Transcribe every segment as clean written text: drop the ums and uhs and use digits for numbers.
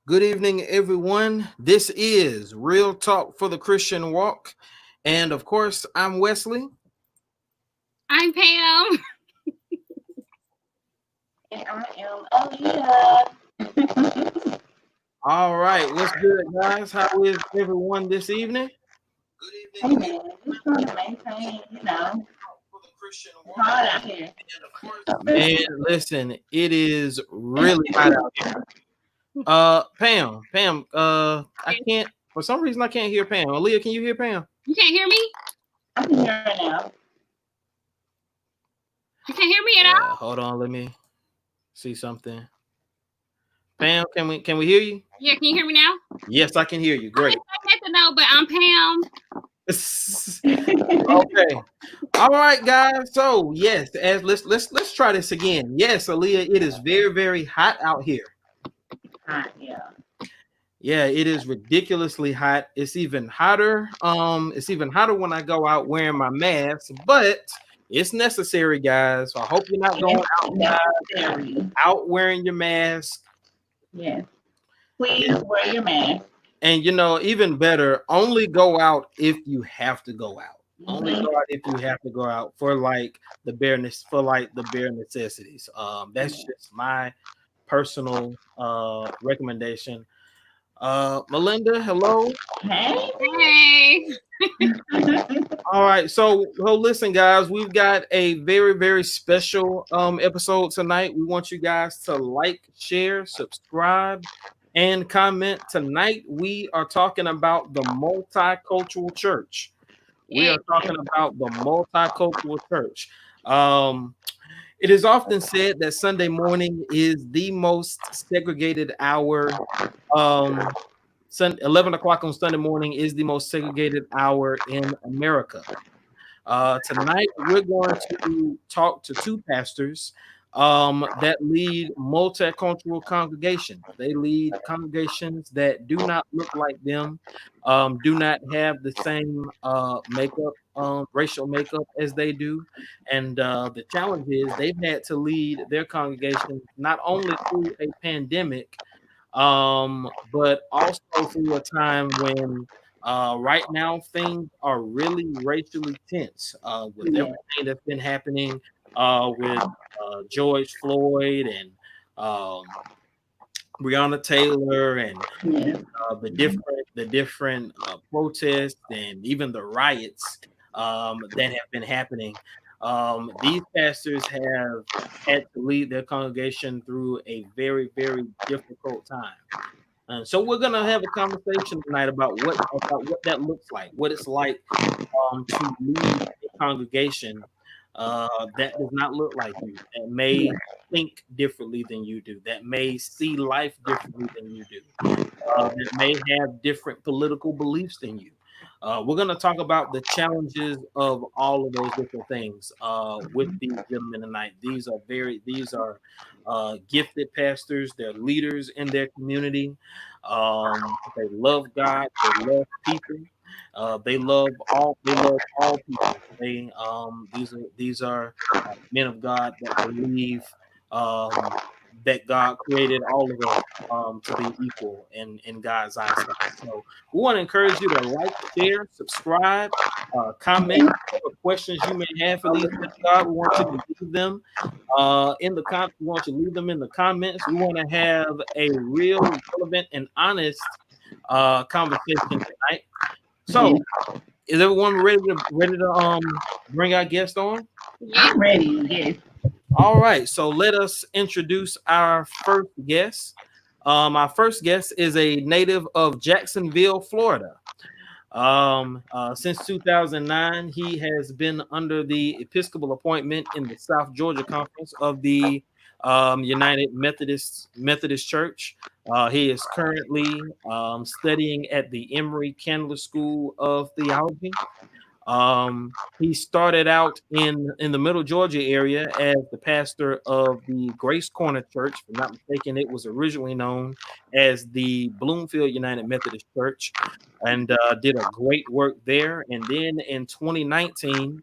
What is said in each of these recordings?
Good evening, everyone. This is Real Talk for the Christian Walk. And of course, I'm Wesley. I'm Pam. And I am Aleia. All right, what's good, guys? How is everyone this evening? Hey man, just trying to maintain, it's hard out here. Man, listen, it is really hot out here. Pam, I can't, for some reason, I can't hear Pam. Aleia, can you hear Pam? You can't hear me? I can hear it now. You can't hear me at all? Hold on, let me see something. Pam, can we hear you? Yeah, can you hear me now? Yes, I can hear you. Great. I have to know, but I'm Pam. Okay. All right, guys. So yes, as let's try this again. Yes, Aleia, it is very, very hot out here. Hot, yeah. Yeah, it is ridiculously hot. It's even hotter. It's even hotter when I go out wearing my mask, but it's necessary, guys. So I hope you're not going out wearing your mask. Yes. Please wear your mask. And even better, only go out if you have to go out. Only go out if you have to go out for the bare necessities. That's just my personal recommendation. Melinda, hello. Hey. All right, so listen, guys, we've got a very, very special episode tonight. We want you guys to like, share, subscribe, and comment. Tonight we are talking about the multicultural church. We are talking about the multicultural church. It is often said that Sunday morning is the most segregated hour. 11 o'clock on Sunday morning is the most segregated hour in America. Tonight, we're going to talk to two pastors that lead multicultural congregations. They lead congregations that do not look like them, do not have the same racial makeup as they do. And the challenge is they've had to lead their congregation not only through a pandemic, but also through a time when right now things are really racially tense with everything that's been happening with George Floyd and Breonna Taylor and the different protests and even the riots that have been happening. These pastors have had to lead their congregation through a very, very difficult time. So we're gonna have a conversation tonight about what that looks like, what it's like to lead a congregation that does not look like you, that may think differently than you do, that may see life differently than you do, that may have different political beliefs than you. We're going to talk about the challenges of all of those different things with these gentlemen tonight. These are gifted pastors. They're leaders in their community. They love God. They love people. They love all people. These are men of God that believe that God created all of us to be equal in God's eyesight. So we want to encourage you to like, share, subscribe, comment, whatever questions you may have for these men of God. We want you to leave them We want you to leave them in the comments. We want to have a real, relevant, and honest conversation tonight. So, is everyone ready to bring our guest on? I'm ready. Yes. All right. So let us introduce our first guest. Our first guest is a native of Jacksonville, Florida. Since 2009, he has been under the Episcopal appointment in the South Georgia Conference of the United Methodist Church. He is currently studying at the Emory Candler School of Theology. He started out in the Middle Georgia area as the pastor of the Grace Corner Church. If I'm not mistaken, it was originally known as the Bloomfield United Methodist Church, and did a great work there. And then in 2019,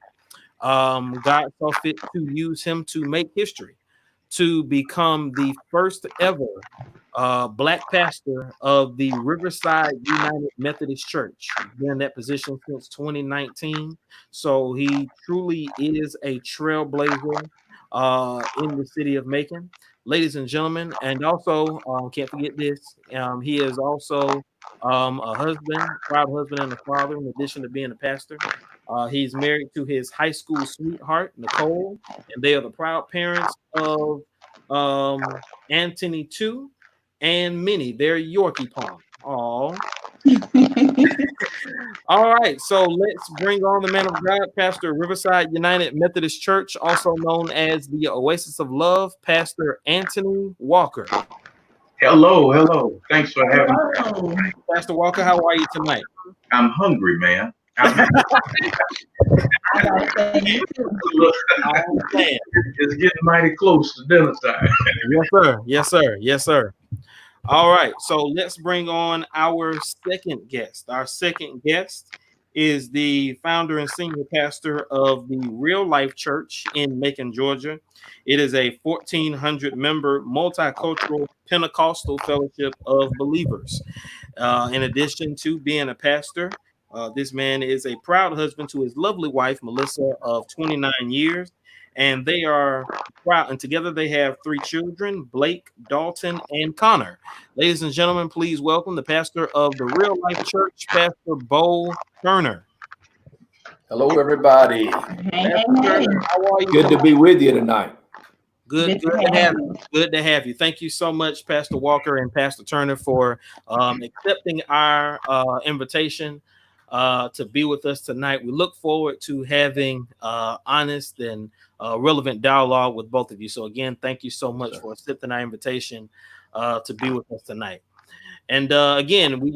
God saw fit to use him to make history, to become the first ever Black pastor of the Riverside United Methodist Church. He's been in that position since 2019. So he truly is a trailblazer in the city of Macon. Ladies and gentlemen, and also can't forget this, he is also a husband, proud husband and a father, in addition to being a pastor. He's married to his high school sweetheart, Nicole, and they are the proud parents of Antonie 2 and Minnie, their Yorkie pong. All right, so let's bring on the man of God, Pastor of Riverside United Methodist Church, also known as the Oasis of Love, Pastor Antonie Walker. Hello. Thanks for having me. Pastor Walker, how are you tonight? I'm hungry, man. It's getting mighty close to dinner time. Yes, sir. All right, so let's bring on our second guest. Our second guest is the founder and senior pastor of the Real Life Church in Macon, Georgia. It is a 1,400 member multicultural Pentecostal fellowship of believers. In addition to being a pastor, this man is a proud husband to his lovely wife, Melissa, of 29 years. And they are proud, and together they have 3 children, Blake, Dalton, and Connor. Ladies and gentlemen, please welcome the pastor of the Real Life Church, Pastor Bo Turner. Hello, everybody. Hey. How are you? Good to be with you tonight. Good to have you. Good to have you. Thank you so much, Pastor Walker and Pastor Turner, for accepting our invitation to be with us tonight. We look forward to having honest and relevant dialogue with both of you. So again, thank you so much for accepting our invitation to be with us tonight. And again, we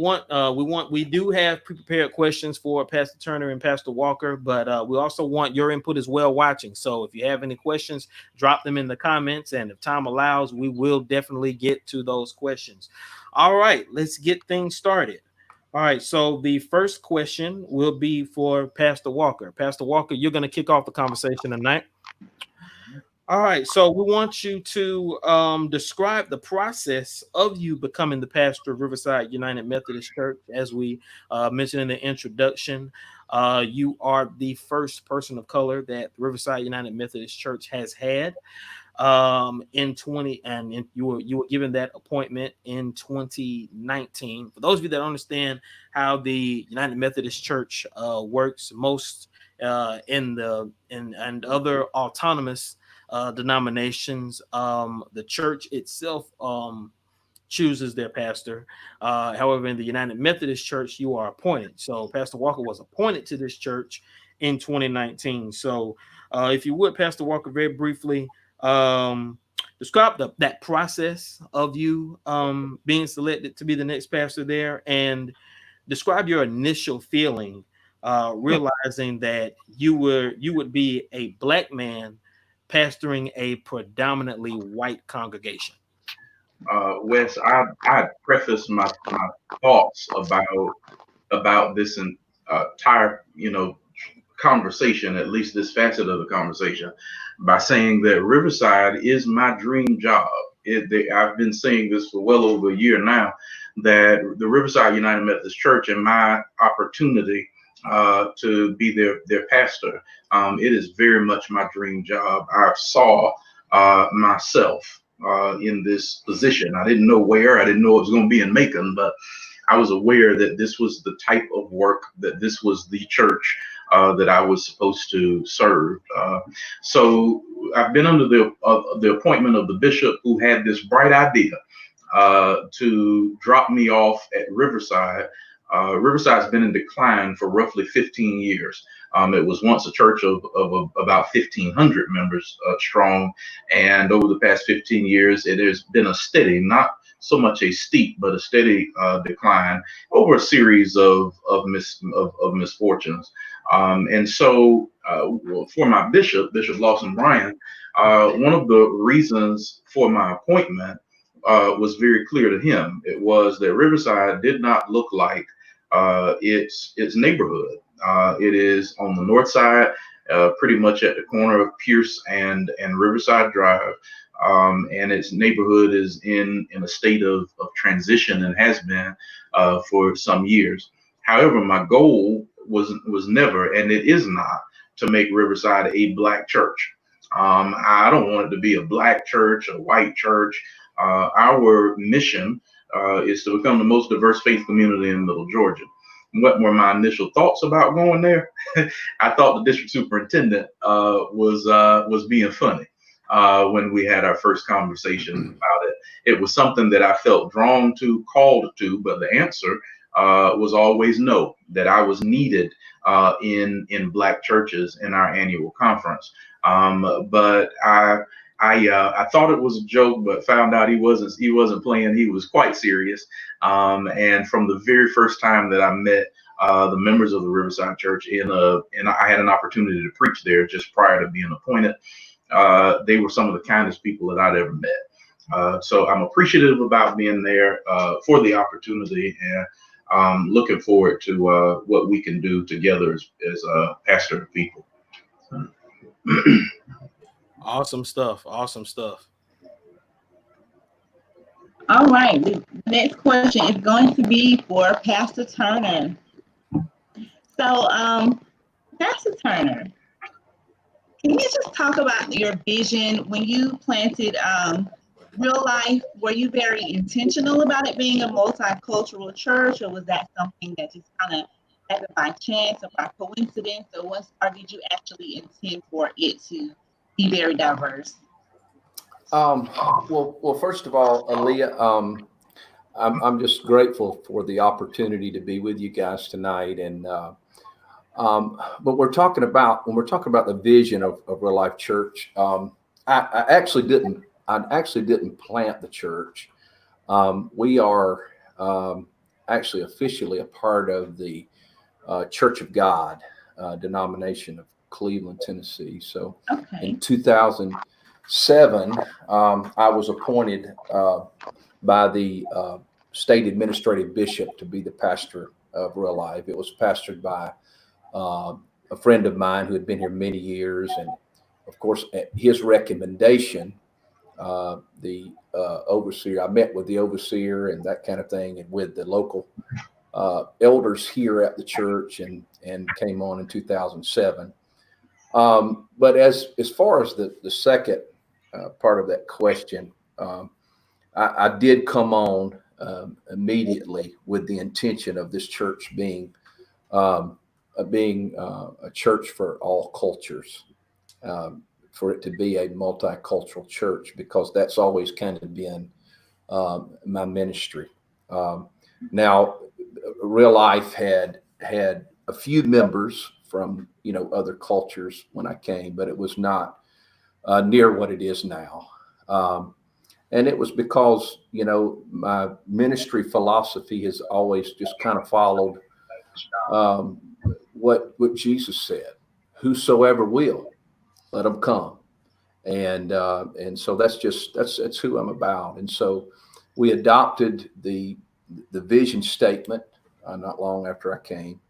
do have pre-prepared questions for Pastor Turner and Pastor Walker, but we also want your input as well watching. So if you have any questions, drop them in the comments, and if time allows, we will definitely get to those questions. All right, let's get things started. All right, so the first question will be for Pastor Walker. Pastor Walker, you're going to kick off the conversation tonight. All right, so we want you to describe the process of you becoming the pastor of Riverside United Methodist Church. As we mentioned in the introduction, you are the first person of color that Riverside United Methodist Church has had you were given that appointment in 2019. For those of you that understand how the United Methodist Church works, most in other autonomous denominations, the church itself chooses their pastor. However, in the United Methodist Church, you are appointed. So Pastor Walker was appointed to this church in 2019. So if you would, Pastor Walker, very briefly, describe that process of you being selected to be the next pastor there, and describe your initial feeling realizing that you would be a Black man pastoring a predominantly white congregation. Wes, I preface my thoughts about this entire conversation, at least this facet of the conversation, by saying that Riverside is my dream job. I've been saying this for well over a year now, that the Riverside United Methodist Church and my opportunity to be their pastor, it is very much my dream job. I saw myself in this position. I didn't know where, I didn't know it was going to be in Macon, but I was aware that this was the type of work, that this was the church that I was supposed to serve. So I've been under the appointment of the bishop, who had this bright idea to drop me off at Riverside. Riverside's been in decline for roughly 15 years. It was once a church of about 1,500 members strong, and over the past 15 years, it has been a steady, not so much a steep, but a steady decline over a series of misfortunes. And so for my Bishop Lawson Bryan, one of the reasons for my appointment was very clear to him. It was that Riverside did not look like its neighborhood. It is on the north side. pretty much at the corner of Pierce and Riverside Drive. And its neighborhood is in a state of transition and has been for some years. However, my goal was never, and it is not, to make Riverside a Black church. I don't want it to be a Black church, a white church. Our mission is to become the most diverse faith community in Middle Georgia. What were my initial thoughts about going there? I thought the district superintendent was being funny when we had our first conversation about it. It was something that I felt drawn to, called to, but the answer was always no, that I was needed in Black churches in our annual conference. But I thought it was a joke, but found out he wasn't playing. He was quite serious. And from the very first time that I met the members of the Riverside Church, and I had an opportunity to preach there just prior to being appointed, they were some of the kindest people that I'd ever met. So I'm appreciative about being there for the opportunity, and looking forward to what we can do together as pastor to people. Awesome stuff. Awesome stuff. All right. The next question is going to be for Pastor Turner. So, Pastor Turner, can you just talk about your vision when you planted Real Life? Were you very intentional about it being a multicultural church, or was that something that just kind of happened by chance or by coincidence, or did you actually intend for it to be very diverse? Well, first of all, Aleia, I'm just grateful for the opportunity to be with you guys tonight. And but when we're talking about the vision of Real Life Church, I actually didn't plant the church. We are actually officially a part of the Church of God denomination of Cleveland, Tennessee. So in 2007, I was appointed by the state administrative bishop to be the pastor of Real Life. It was pastored by a friend of mine who had been here many years, and of course, at his recommendation, the overseer, I met with the overseer and that kind of thing, and with the local elders here at the church, and came on in 2007. But as far as the second part of that question, I did come on immediately with the intention of this church being a church for all cultures, for it to be a multicultural church, because that's always kind of been my ministry. Now, Real Life had a few members from other cultures when I came, but it was not near what it is now. And it was because my ministry philosophy has always just kind of followed what Jesus said: "Whosoever will, let them come." And so that's who I'm about. And so we adopted the vision statement not long after I came,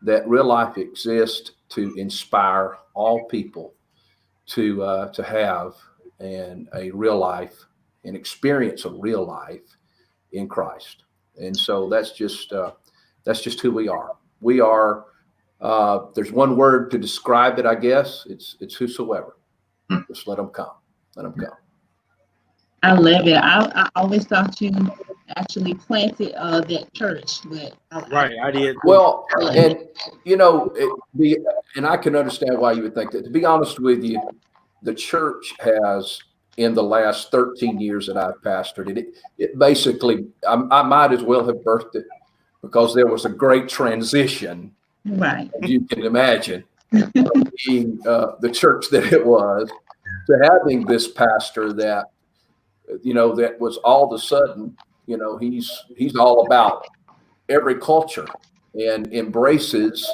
that Real Life exists to inspire all people to have a real life, and experience a real life in Christ. And so that's just who we are. We are. There's one word to describe it, I guess. It's whosoever. Just let them come. Let them come. I love it. I always thought you actually planted that church, but I did. Well, and and I can understand why you would think that. To be honest with you, the church has, in the last 13 years that I've pastored it basically, I might as well have birthed it, because there was a great transition, right, as you can imagine, being the church that it was, to having this pastor that that was all of a sudden, he's all about every culture and embraces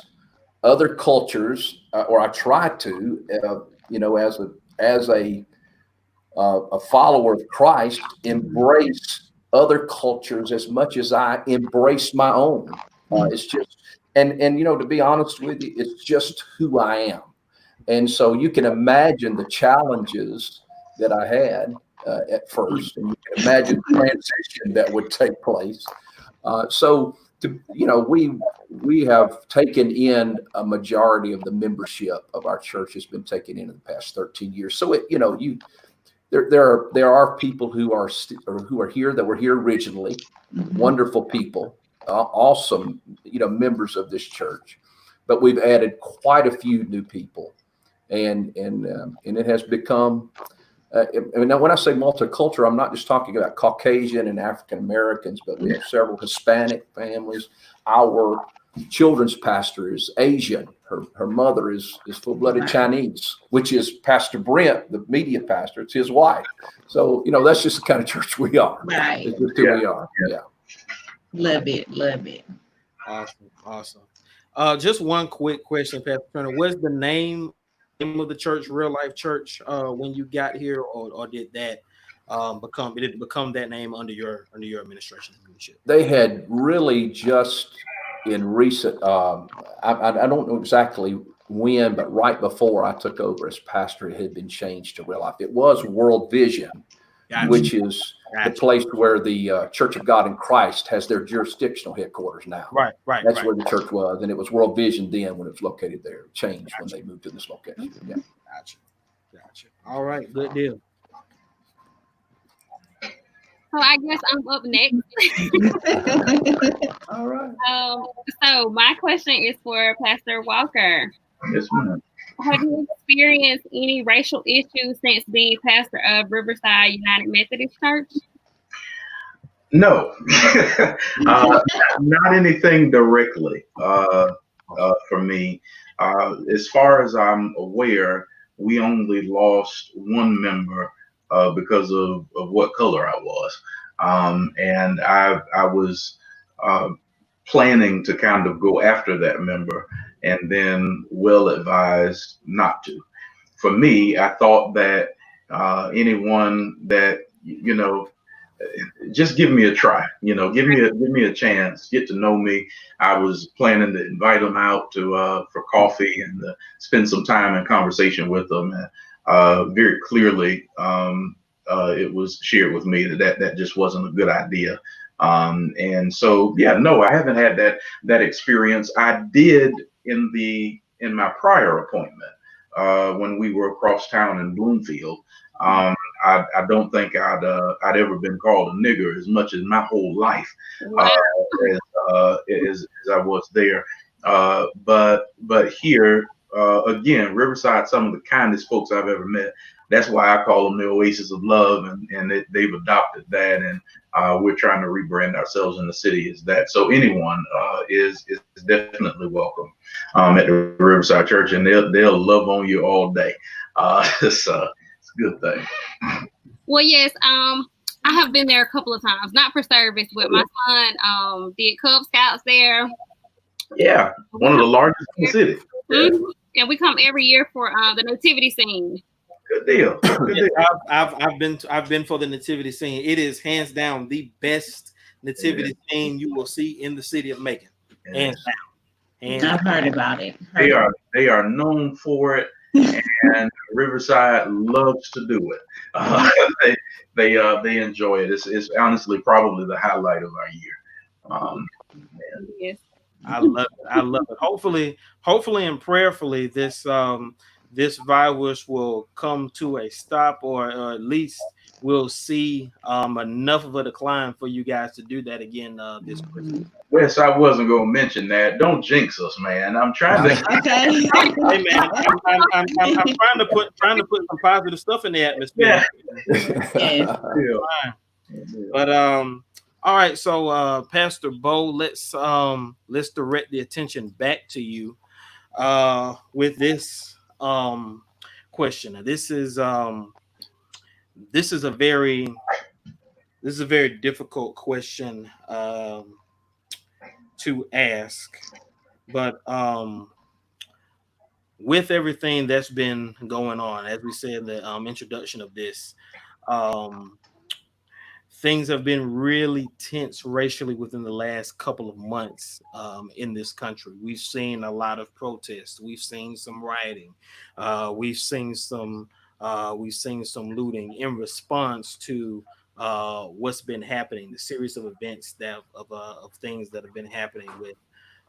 other cultures, or I try to, as a follower of Christ, embrace other cultures as much as I embrace my own. It's just, and to be honest with you, it's just who I am. And so you can imagine the challenges that I had at first, and you can imagine the transition that would take place. We have taken in a majority of the membership of our church has been taken in the past 13 years. So there are people who are here that were here originally, wonderful people, awesome, members of this church, but we've added quite a few new people, and it has become. And when I say multicultural, I'm not just talking about Caucasian and African Americans, but we have several Hispanic families. Our children's pastor is Asian. Her mother is full-blooded Chinese, which is Pastor Brent, the media pastor. It's his wife. So, that's just the kind of church we are. Right. It's just who we are. Yeah. Love it. Awesome. Just one quick question, Pastor Turner. What's the name of the church, Real Life Church, when you got here, or did that become that name under your administration and leadership? They had really just in recent, I don't know exactly when, but right before I took over as pastor, it had been changed to Real Life. It was World Vision, which is the place where the Church of God in Christ has their jurisdictional headquarters now. Right. That's where the church was, and it was World Vision then when it was located there. It changed when they moved to this location. Yeah. Gotcha. All right, good deal. So I guess I'm up next. All right. So my question is for Pastor Walker. Yes, ma'am. Have you experienced any racial issues since being pastor of Riverside United Methodist Church? No, not anything directly for me. As far as I'm aware, we only lost one member because of what color I was. And I was planning to kind of go after that member, and then well advised not to. For me, I thought that anyone that, just give me a try, give me a chance, get to know me. I was planning to invite them out for coffee and spend some time in conversation with them. And very clearly, it was shared with me that just wasn't a good idea. And so, no, I haven't had that experience. I did in my prior appointment when we were across town in Bloomfield. I don't think I'd ever been called a nigger as much as my whole life as I was there. But here again, Riverside, some of the kindest folks I've ever met. That's why I call them the Oasis of Love, and they've adopted that, and we're trying to rebrand ourselves in the city as that. So anyone is definitely welcome at the Riverside Church, and they'll love on you all day. It's a good thing. Well, yes, I have been there a couple of times, not for service, but my son did Cub Scouts there. Yeah, one of the largest in the city. Mm-hmm. And we come every year for the nativity scene. Good deal. Good deal. I've been for the nativity scene. It is hands down the best nativity scene you will see in the city of Macon. Hands down. I've heard about it. They are known for it, and Riverside loves to do it. They enjoy it. It's honestly probably the highlight of our year. Yes. I love it. Hopefully and prayerfully this virus will come to a stop, or at least we'll see enough of a decline for you guys to do that again this Christmas. Wes, I wasn't going to mention that. Don't jinx us, man. I'm trying to. Okay. Hey, man, I'm trying to put some positive stuff in the atmosphere. Yeah. But all right. So Pastor Bo, let's direct the attention back to you with this question. Now, this is a very difficult question to ask, but with everything that's been going on, as we said in the introduction of this, things have been really tense racially within the last couple of months in this country. We've seen a lot of protests. We've seen some rioting. We've seen some looting in response to what's been happening, the series of events of things that have been happening with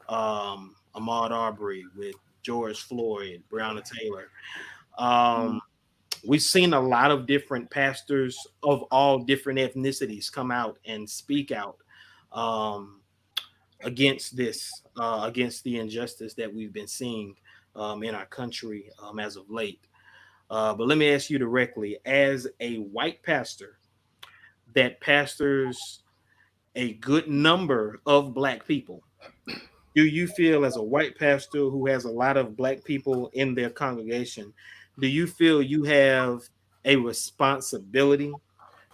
Ahmaud Arbery, with George Floyd, Breonna Taylor. We've seen a lot of different pastors of all different ethnicities come out and speak out against this, against the injustice that we've been seeing in our country as of late. But let me ask you directly, as a white pastor that pastors a good number of Black people, do you feel, as a white pastor who has a lot of Black people in their congregation, do you feel you have a responsibility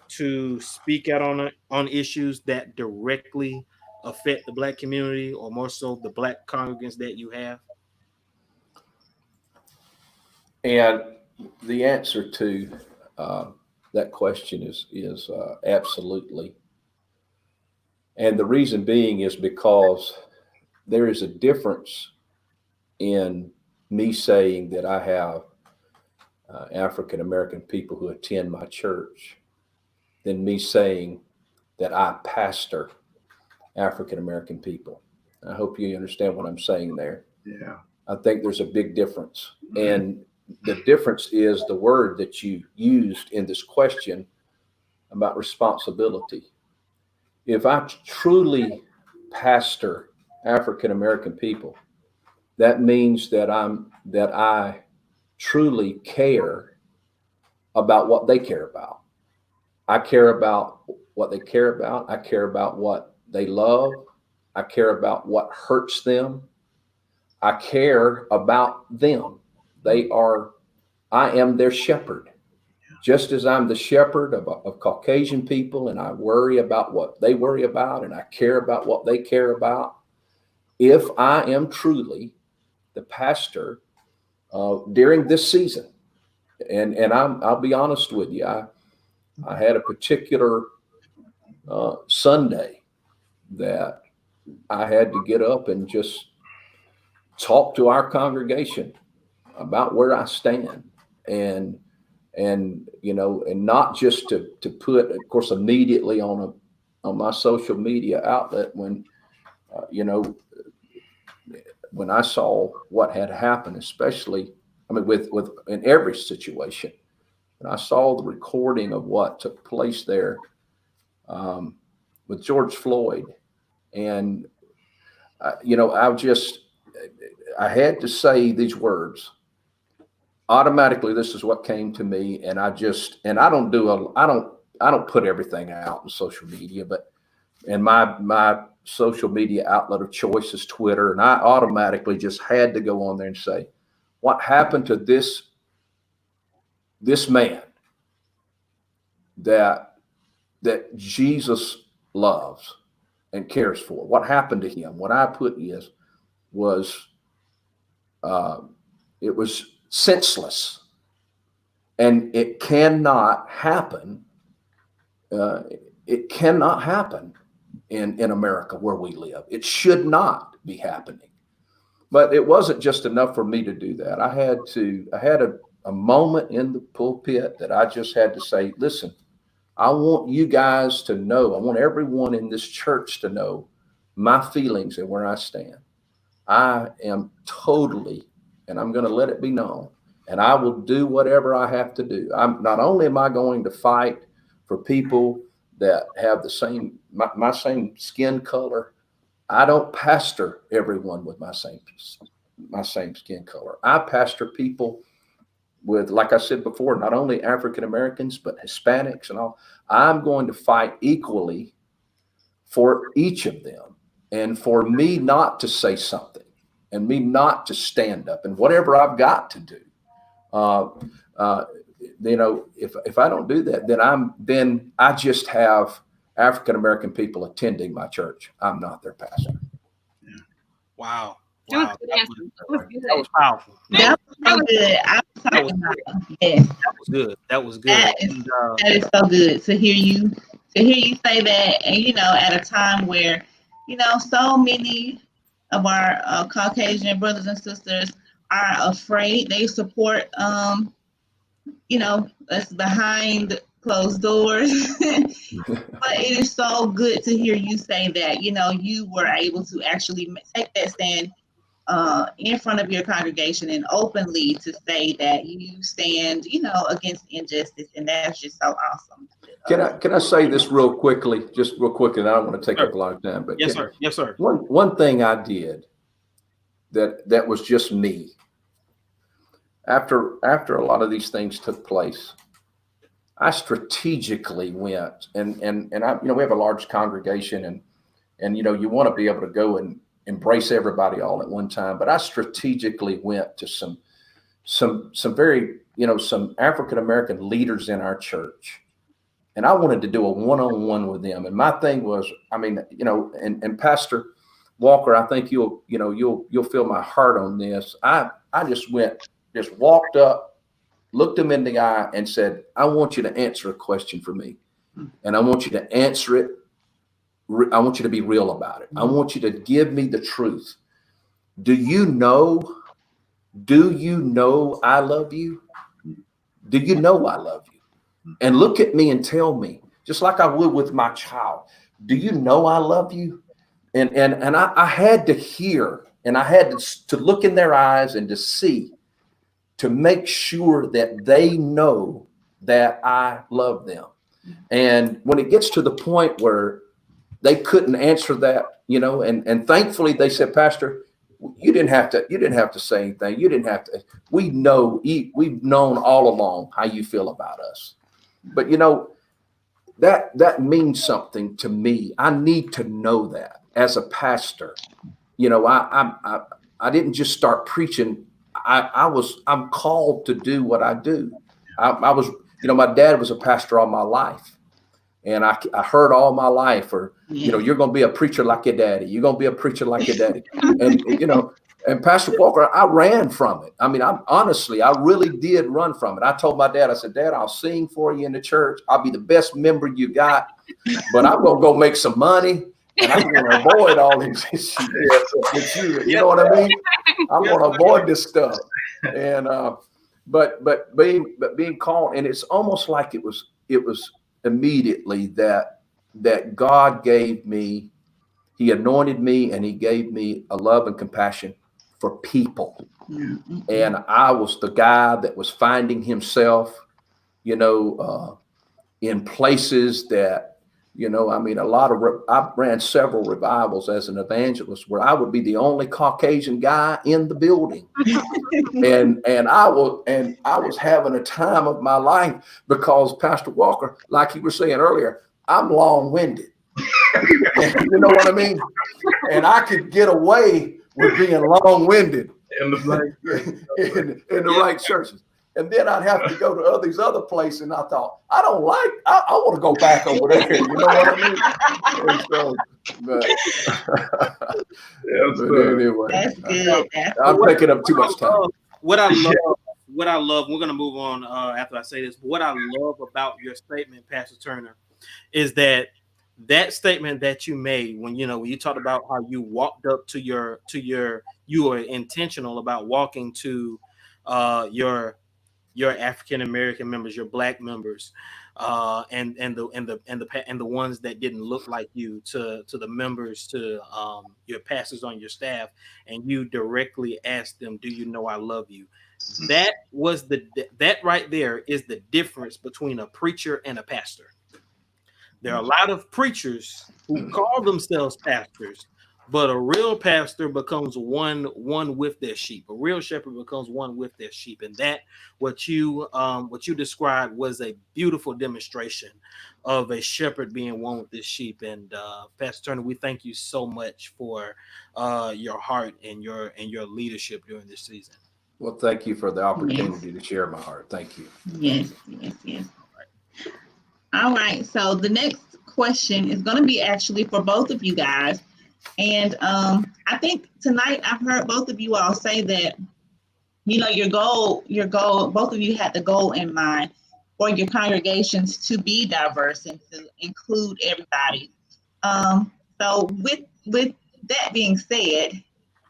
to speak out on issues that directly affect the Black community, or more so the Black congregants that you have? And the answer to that question is absolutely. And the reason being is because there is a difference in me saying that I have African American people who attend my church than me saying that I pastor African American people. I hope you understand what I'm saying there. Yeah. I think there's a big difference. And the difference is the word that you used in this question about responsibility. If I truly pastor African American people, that means that I truly care about what they care about. I care about what they care about. I care about what they love. I care about what hurts them. I care about them. I am their shepherd. Just as I'm the shepherd of Caucasian people, and I worry about what they worry about, and I care about what they care about. If I am truly the pastor during this season, and I'll be honest with you, I had a particular Sunday that I had to get up and just talk to our congregation about where I stand, and not just to put, of course, immediately on my social media outlet when when I saw what had happened, especially, with in every situation, and I saw the recording of what took place there with George Floyd, and I had to say these words. Automatically, this is what came to me, and I don't put everything out on social media, and my social media outlet of choice is Twitter, and I automatically just had to go on there and say, what happened to this man that Jesus loves and cares for? What happened to him? What I put was it was senseless, and it cannot happen. It cannot happen in America where we live. It should not be happening. But it wasn't just enough for me to do that. I had a moment in the pulpit that I just had to say, listen, I want you guys to know, I want everyone in this church to know my feelings and where I stand. I am totally, and I'm going to let it be known, and I will do whatever I have to do. Not only am I going to fight for people that have my same skin color. I don't pastor everyone with my same skin color. I pastor people with, like I said before, not only African Americans, but Hispanics and all. I'm going to fight equally for each of them, and for me not to say something, and me not to stand up, and whatever I've got to do. If I don't do that, then I just have African American people attending my church. I'm not their pastor. Yeah. Wow. That was powerful. That was so good. That was good. That is so good to hear you to hear you say that, and at a time where so many of our Caucasian brothers and sisters are afraid. They support us behind closed doors. But it is so good to hear you say that you were able to actually take that stand in front of your congregation and openly to say that you stand against injustice, and that's just so awesome. Can I say this real quickly? Just real quickly, and I don't want to take up a lot of time, but yes, sir. Yes, sir. One thing I did that was just me. After a lot of these things took place, I strategically went and I, we have a large congregation, and you want to be able to go and embrace everybody all at one time, but I strategically went to some very some African American leaders in our church. And I wanted to do a one-on-one with them. And my thing was, and Pastor Walker, I think you'll feel my heart on this. I just walked up, looked them in the eye and said, I want you to answer a question for me. And I want you to answer it. I want you to be real about it. I want you to give me the truth. Do you know I love you? Do you know I love you? And look at me and tell me, just like I would with my child, do you know I love you? And I had to hear, and I had to look in their eyes and to see, to make sure that they know that I love them. And when it gets to the point where they couldn't answer that, and thankfully they said, Pastor, you didn't have to say anything. You didn't have to. We've known all along how you feel about us. But that means something to me. I need to know that as a pastor. I didn't just start preaching. I'm called to do what I do. I was, my dad was a pastor all my life, and I heard all my life, you're going to be a preacher like your daddy. You're going to be a preacher like your daddy. And Pastor Walker, I ran from it. I mean, I really did run from it. I told my dad, I said, Dad, I'll sing for you in the church. I'll be the best member you got, but I'm going to go make some money, and I'm going to avoid all these issues with you. You know what I mean? I'm going to avoid this stuff. And, but being called, and it's almost like it was immediately that God gave me, He anointed me, and He gave me a love and compassion for people. Mm-hmm. And I was the guy that was finding himself, in places that, I ran several revivals as an evangelist where I would be the only Caucasian guy in the building. and I was having a time of my life because Pastor Walker, like you were saying earlier, I'm long-winded. You know what I mean? And I could get away with being long-winded in the right churches. And then I'd have to go to these other places, and I thought, I want to go back over there. You know what I mean? But anyway, that's good. I'm taking up too much time. What I love, we're going to move on after I say this, but what I love about your statement, Pastor Turner, is that statement that you made when you talked about how you walked up to you were intentional about walking to your African American members, your Black members, and the ones that didn't look like you, to the members, to your pastors on your staff, and you directly asked them, "Do you know I love you?" That right there is the difference between a preacher and a pastor. There are a lot of preachers who call themselves pastors, but a real pastor becomes one with their sheep. A real shepherd becomes one with their sheep, and that what you described was a beautiful demonstration of a shepherd being one with his sheep. And Pastor Turner, we thank you so much for your heart and your leadership during this season. Well, thank you for the opportunity to share my heart. Thank you. Yes. All right. So the next question is going to be actually for both of you guys. And I think tonight I've heard both of you all say that, your goal, both of you had the goal in mind for your congregations to be diverse and to include everybody. So with that being said,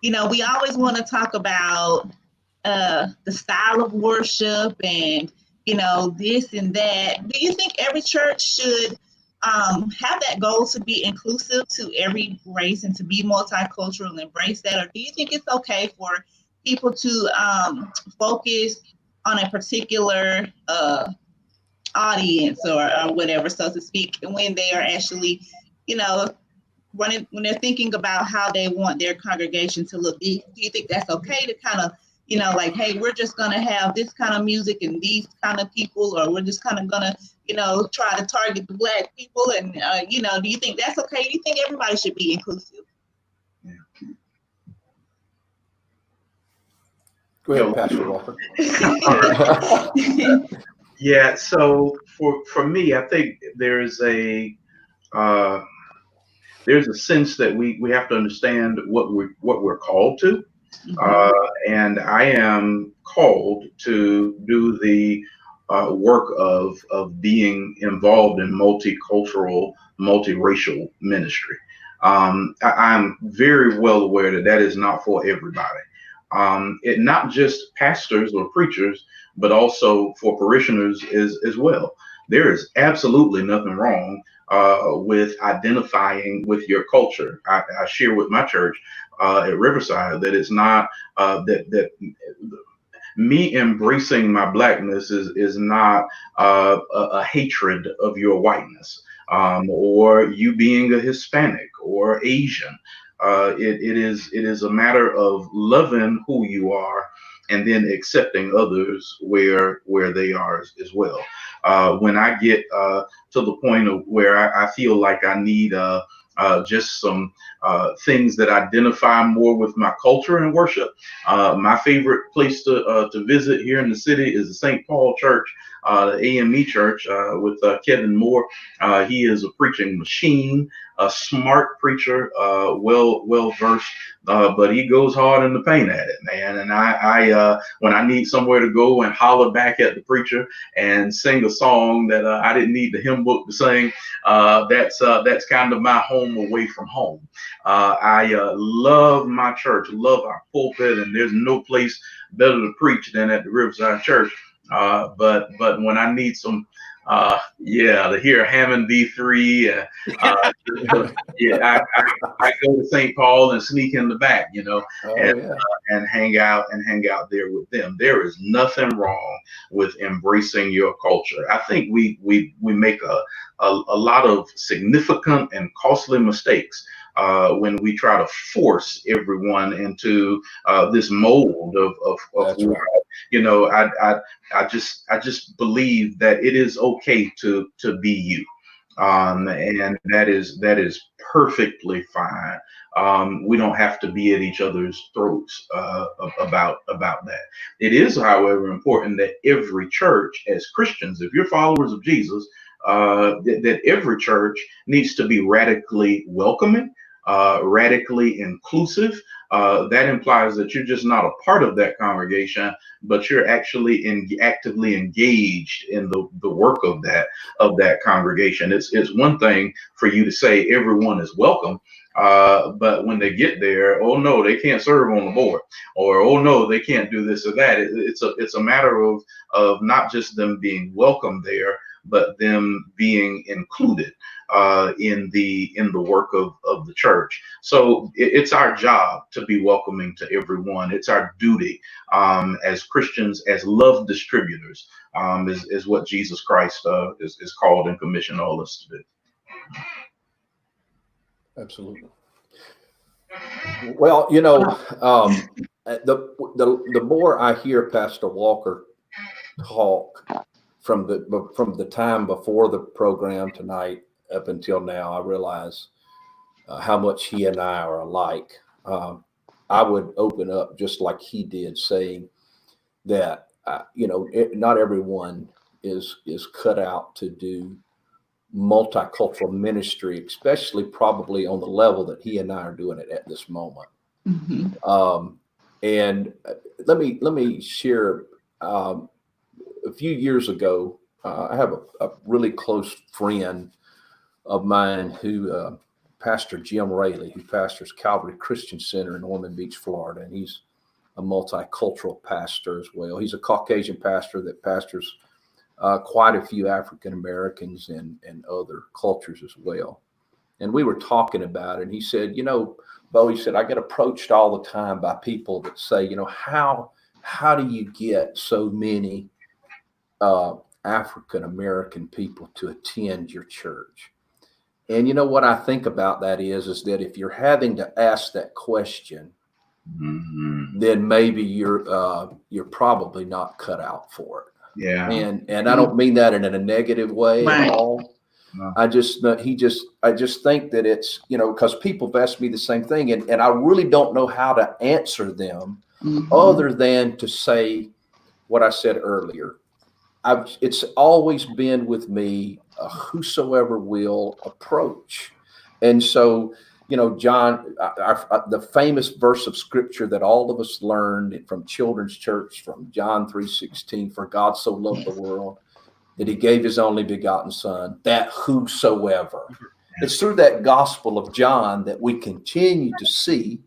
you know, we always want to talk about the style of worship and, you know, this and that. Do you think every church should have that goal to be inclusive to every race and to be multicultural and embrace that? Or do you think it's okay for people to focus on a particular audience or whatever, so to speak, when they are actually, you know, when they're thinking about how they want their congregation to look? Do you think that's okay to kind of, you know, like, hey, we're just going to have this kind of music and these kind of people, or we're just kind of going to, you know, try to target the Black people? And, you know, do you think that's okay? Do you think everybody should be inclusive? Go ahead, Pastor Walker. Yeah, so for me, I think there's a sense that we have to understand what we're called to. And I am called to do the work of being involved in multicultural, multiracial ministry. I'm very well aware that that is not for everybody. It not just pastors or preachers, but also for parishioners as well. There is absolutely nothing wrong with identifying with your culture. I share with my church at Riverside that it's not that me embracing my Blackness is not a hatred of your whiteness, or you being a Hispanic or Asian. It is a matter of loving who you are and then accepting others where they are as well. When I get to the point of where I feel like I need just some things that identify more with my culture and worship, my favorite place to visit here in the city is the St. Paul Church, the AME Church with Kevin Moore. He is a preaching machine, a smart preacher, well versed, but he goes hard in the paint at it, man. And I when I need somewhere to go and holler back at the preacher and sing a song that I didn't need the hymn book to sing, that's kind of my home away from home. I love my church, love our pulpit, and there's no place better to preach than at the Riverside Church. But when I need some, to hear Hammond B3, I go to St. Paul and sneak in the back, you know, and hang out there with them. There is nothing wrong with embracing your culture. I think we make a lot of significant and costly mistakes when we try to force everyone into this mold of right. You know, I just believe that it is okay to be you, and that is perfectly fine. We don't have to be at each other's throats about that. It is, however, important that every church, as Christians, if you're followers of Jesus, that every church needs to be radically welcoming, radically inclusive. That implies that you're just not a part of that congregation, but you're actually actively engaged in the work of that congregation. It's one thing for you to say everyone is welcome, but when they get there, oh no, they can't serve on the board, or oh no, they can't do this or that. It's a matter of not just them being welcome there, but them being included in the work of the church. So it's our job to be welcoming to everyone. It's our duty as Christians, as love distributors, is what Jesus Christ is called and commissioned all us to do. Absolutely. Well, you know, the more I hear Pastor Walker talk from the time before the program tonight up until now, I realize how much he and I are alike. I would open up just like he did, saying that not everyone is cut out to do multicultural ministry, especially probably on the level that he and I are doing it at this moment. Mm-hmm. And let me share. A few years ago, I have a really close friend of mine who Pastor Jim Raley, who pastors Calvary Christian Center in Ormond Beach, Florida, and he's a multicultural pastor as well. He's a Caucasian pastor that pastors quite a few African Americans and other cultures as well. And we were talking about it, and he said, you know, Bo, he said, I get approached all the time by people that say, you know, how do you get so many African American people to attend your church? And you know what I think about that is that if you're having to ask that question, then maybe you're probably not cut out for it. Yeah. And I don't mean that in a negative way at all. No. I just think that it's, you know, because people have asked me the same thing, and I really don't know how to answer them other than to say what I said earlier. It's always been with me a whosoever will approach. And so, you know, John, the famous verse of scripture that all of us learned from children's church, from John 3:16, for God so loved the world that he gave his only begotten son, that whosoever. It's through that gospel of John that we continue to see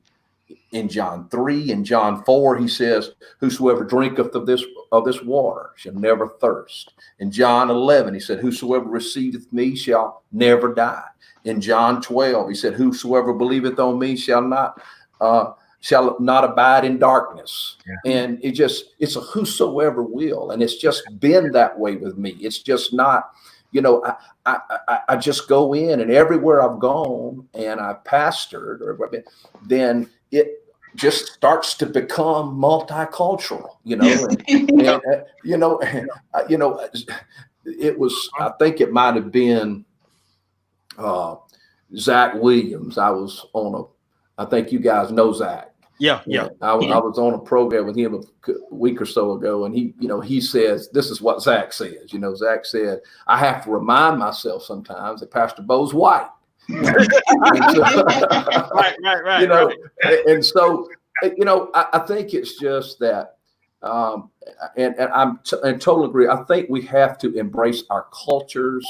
in John 3 and John 4, he says, whosoever drinketh of this water shall never thirst. In John 11, he said, whosoever receiveth me shall never die. In John 12, he said, whosoever believeth on me shall not abide in darkness. Yeah. And it's a whosoever will. And it's just been that way with me. It's just not, you know, I just go in, and everywhere I've gone and I pastored, then it just starts to become multicultural, you know, it was, I think it might've been Zach Williams. I think you guys know Zach. Yeah. I was on a program with him a week or so ago, and he says, this is what Zach says. You know, Zach said, I have to remind myself sometimes that Pastor Bo's white. Right. You know, right. And so, you know, I think it's just that, and I'm in total agree. I think we have to embrace our cultures.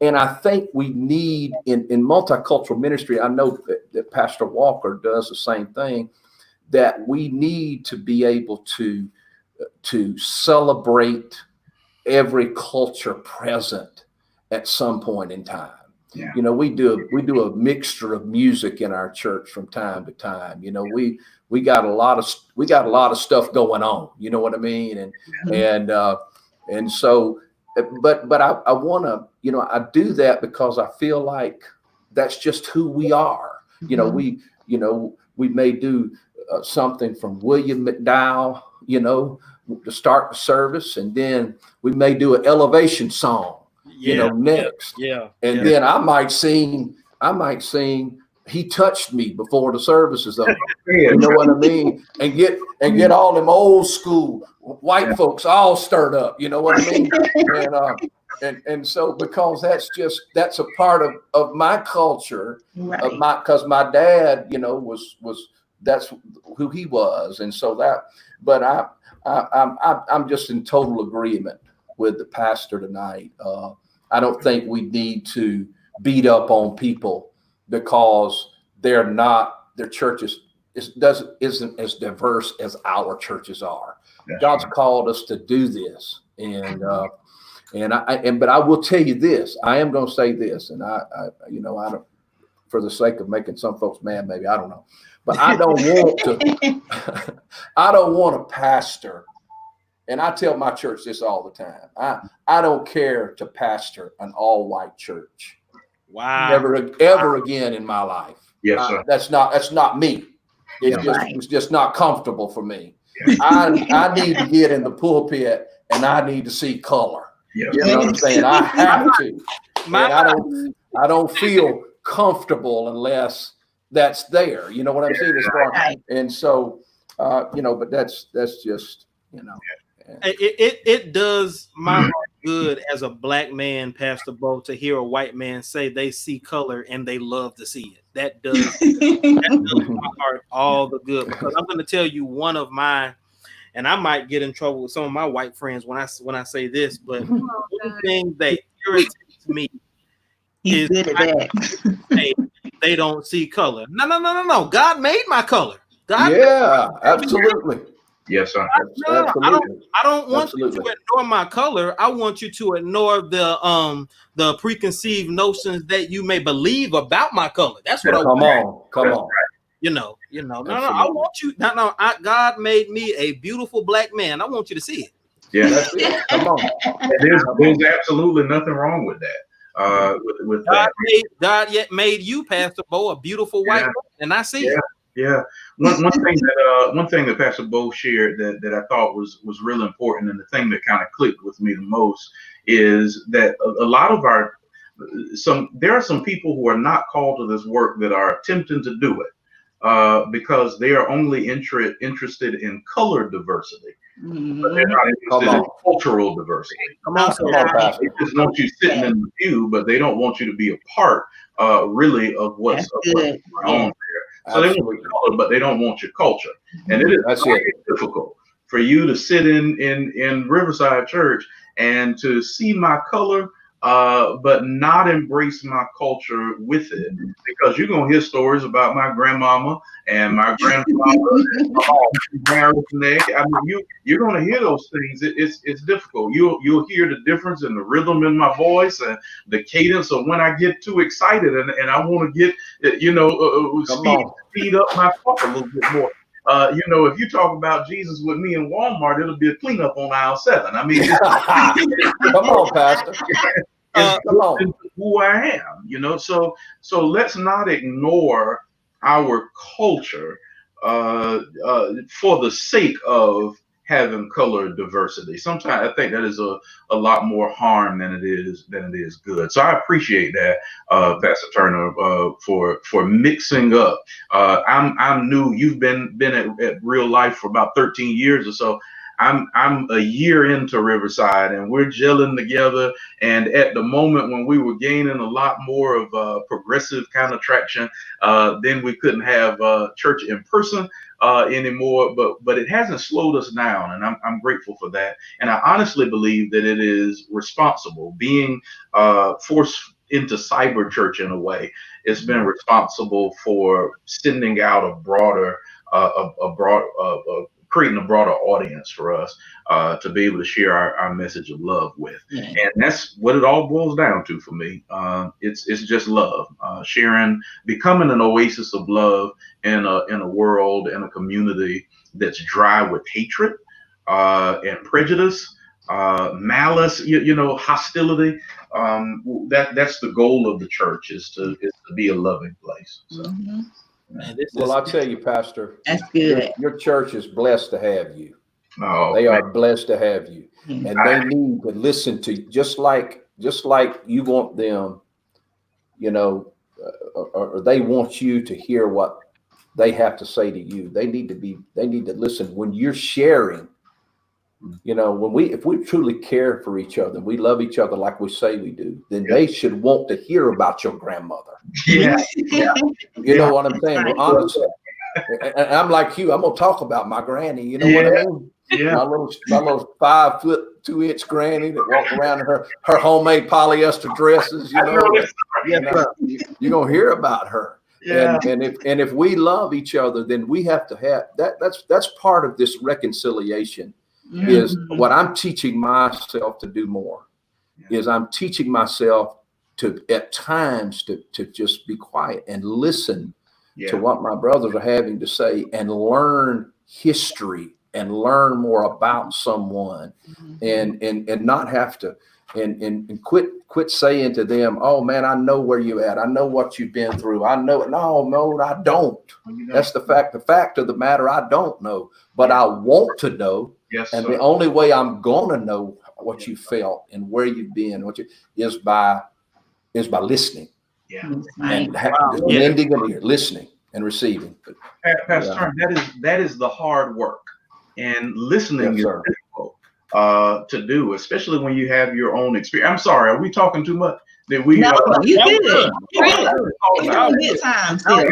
And I think we need in multicultural ministry, I know that Pastor Walker does the same thing, that we need to be able to celebrate every culture present at some point in time. Yeah. You know, we do a mixture of music in our church from time to time. You know, we got a lot of stuff going on. You know what I mean? And so. But I want to, you know, I do that because I feel like that's just who we are. You know, we may do something from William McDowell, you know, to start the service, and then we may do an elevation song, you know, next. Yeah. And then I might sing, He Touched Me before the service is over. You know what I mean? And get all them old school white folks all stirred up. You know what I mean? And so, because that's a part of my culture, right. Because my dad, you know, that's who he was. And so but I'm just in total agreement with the pastor tonight. I don't think we need to beat up on people because their churches isn't as diverse as our churches are. That's God's right. called us to do this, but I will tell you this. I am going to say this, and I don't, for the sake of making some folks mad, maybe, I don't know, but I don't want to pastor. And I tell my church this all the time. I don't care to pastor an all-white church. Wow. Ever again in my life. Yes, sir. That's not me. It's just not comfortable for me. Yeah. I need to get in the pulpit and I need to see color. Yeah. You know what I'm saying? I have to. I don't feel comfortable unless that's there. You know what I'm saying? Right. And so, but that's just, you know. It does my heart good as a black man, Pastor Bo, to hear a white man say they see color and they love to see it. That does my heart all the good, because I'm going to tell you one of my and I might get in trouble with some of my white friends when I say this, but one thing that irritates me He's is good at that. they don't see color. No. God made my color. Absolutely. Yes, sir. Absolutely. I don't want you to ignore my color. I want you to ignore the preconceived notions that you may believe about my color. That's what I want. Come on. No. I want you. God made me a beautiful black man. I want you to see it. Yeah, that's it. Come on. There's absolutely nothing wrong with that. With God yet made you, Pastor Bo, a beautiful white man, and I see it. Yeah. One thing that Pastor Bo shared that I thought was really important, and the thing that kind of clicked with me the most is that a lot of there are some people who are not called to this work that are attempting to do it because they are only interested in color diversity. But they're not interested in cultural diversity. Come on, Pastor. They just want you sitting in the pew, but they don't want you to be a part, really, of what's going on there. So they want your color, but they don't want your culture. And it is very difficult for you to sit in Riverside Church and to see my color, but not embrace my culture with it, because you're gonna hear stories about my grandmama and my grandfather and my neck. I mean, you're gonna hear those things. It's difficult. You'll hear the difference in the rhythm in my voice and the cadence of when I get too excited and I want to get speed up my talk a little bit more. If you talk about Jesus with me in Walmart, it'll be a cleanup on aisle 7. I mean, come on, Pastor. Who I am, so let's not ignore our culture for the sake of having color diversity. Sometimes I think that is a lot more harm than it is good. So I appreciate that, Pastor Turner, for mixing up. I'm new. You've been at Real Life for about 13 years or so. I'm a year into Riverside, and we're gelling together. And at the moment when we were gaining a lot more of progressive kind of traction, then we couldn't have church in person anymore. But it hasn't slowed us down, and I'm grateful for that. And I honestly believe that it is responsible. Being forced into cyber church in a way, it's been responsible for sending out a broader creating a broader audience for us to be able to share our message of love with. And that's what it all boils down to for me. It's just love, sharing, becoming an oasis of love in a world, in a community that's dry with hatred and prejudice, malice, hostility. That's the goal of the church, is to be a loving place. So. Man, I'll tell you, Pastor, that's good. Your church is blessed to have you. Oh, they are blessed to have you, and they need to listen to you, just like you want them, or they want you to hear what they have to say to you. They need to listen when you're sharing. If we truly care for each other, we love each other like we say we do, then they should want to hear about your grandmother. Yeah. You know what I'm saying? Well, honestly, and I'm like you. I'm gonna talk about my granny. You know what I mean? Yeah. My little 5 foot 2 inch granny that walked around in her homemade polyester dresses. You're gonna hear about her. Yeah. And if we love each other, then we have to have that. That's part of this reconciliation. Is what I'm teaching myself to do more. Is I'm teaching myself to at times to just be quiet and listen to what my brothers are having to say, and learn history and learn more about someone, and not have to and quit saying to them, oh man, I know where you at, I know what you've been through, I know. No, I don't. That's the fact. The fact of the matter, I don't know, but I want to know. Yes, and sir. The only way I'm gonna know what you felt and where you've been, is by listening. Yeah. And lending an ear, listening and receiving. Pastor Turner, that is the hard work, and listening is difficult to do, especially when you have your own experience. I'm sorry, are we talking too much? Did we? No, you that was did. good. It's That was good time still.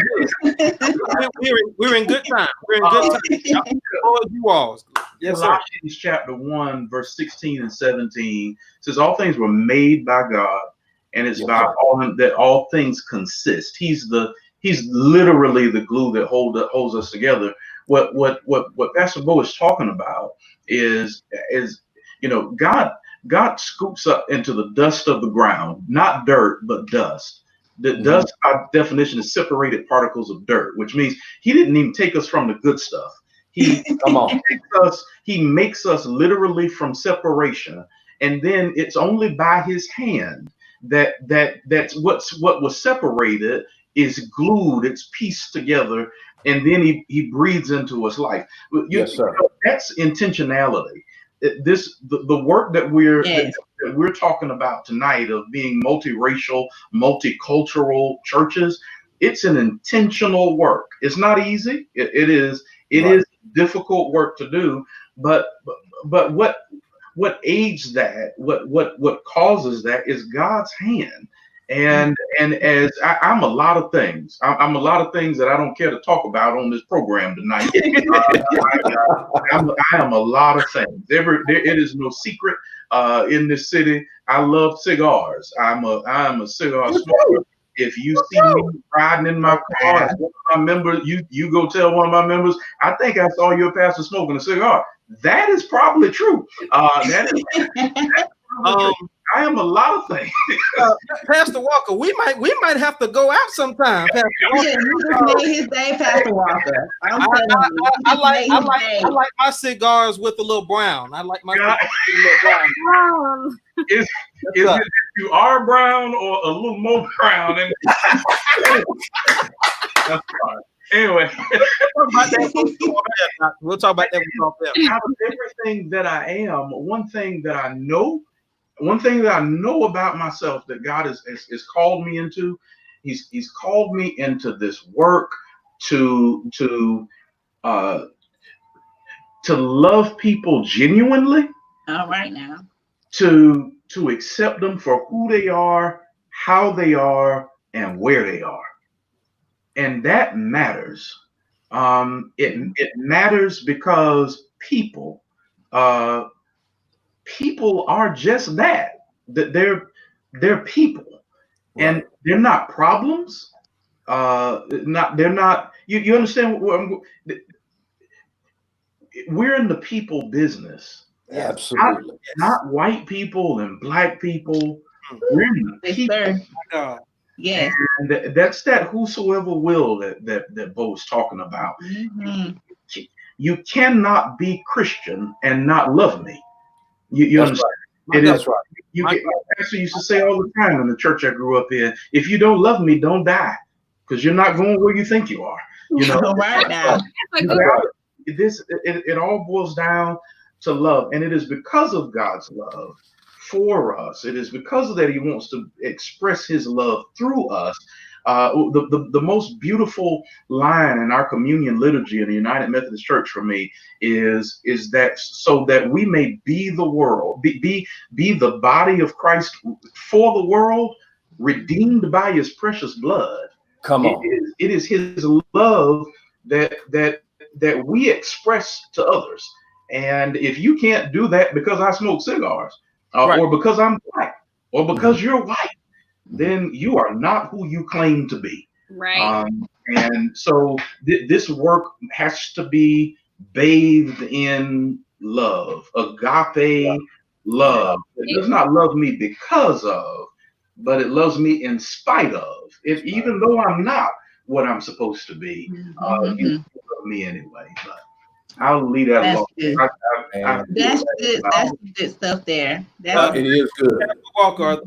We're in good time. We're in good time. You all. Yes, sir. Colossians chapter 1, verse 16 and 17 says, all things were made by God, and it's by all that all things consist. He's literally the glue that holds us together. What Pastor Bo is talking about is God scoops up into the dust of the ground, not dirt, but dust. The dust, by definition, is separated particles of dirt, which means he didn't even take us from the good stuff. He makes us literally from separation, and then it's only by his hand that's what was separated is glued, it's pieced together, and then he breathes into us life. Yes, sir. That's intentionality. The work that we're talking about tonight of being multiracial, multicultural churches, it's an intentional work. It's not easy. It is difficult work to do, but what aids that, what causes that is God's hand. And as I'm a lot of things, I'm a lot of things that I don't care to talk about on this program tonight. I am a lot of things. It is no secret in this city. I love cigars. I am a cigar smoker. If you see me riding in my car, one of my members, you go tell one of my members, I think I saw your pastor smoking a cigar. That is probably true. I am a lot of things. Pastor Walker, we might have to go out sometime. Pastor Walker. Yeah, you just made his day, Pastor Walker. I like my cigars with a little brown. I like my cigars with a little brown. Is it you are brown or a little more brown? And that's fine. Anyway, we'll talk about that. Out of everything that I am, one thing that I know about myself that God has called me into, He's called me into this work to love people genuinely. All right now. To accept them for who they are, how they are, and where they are. And that matters. It matters because people are just that they're people, right. And they're not problems. They're not. You understand? We're in the people business. Absolutely. Not white people and black people. We're in the people. Yeah, and that's that whosoever will that Bo's talking about. Mm-hmm. You cannot be Christian and not love me. You understand? Right. That's right. Pastor used to say all the time in the church I grew up in, if you don't love me, don't die, because you're not going where you think you are. You know, right now. It all boils down to love, and it is because of God's love for us. It is because of that He wants to express His love through us. The most beautiful line in our communion liturgy in the United Methodist Church for me is that so that we may be the world, be the body of Christ for the world, redeemed by His precious blood. Come on. It is His love that we express to others. And if you can't do that because I smoke cigars, right, or because I'm black, or because you're white, then you are not who you claim to be. Right. And so this work has to be bathed in love, agape love. It does not love me because of, but it loves me in spite of. Even though I'm not what I'm supposed to be, you love me anyway. But I'll leave that alone. That's good. That's good stuff there. It is good. Walker,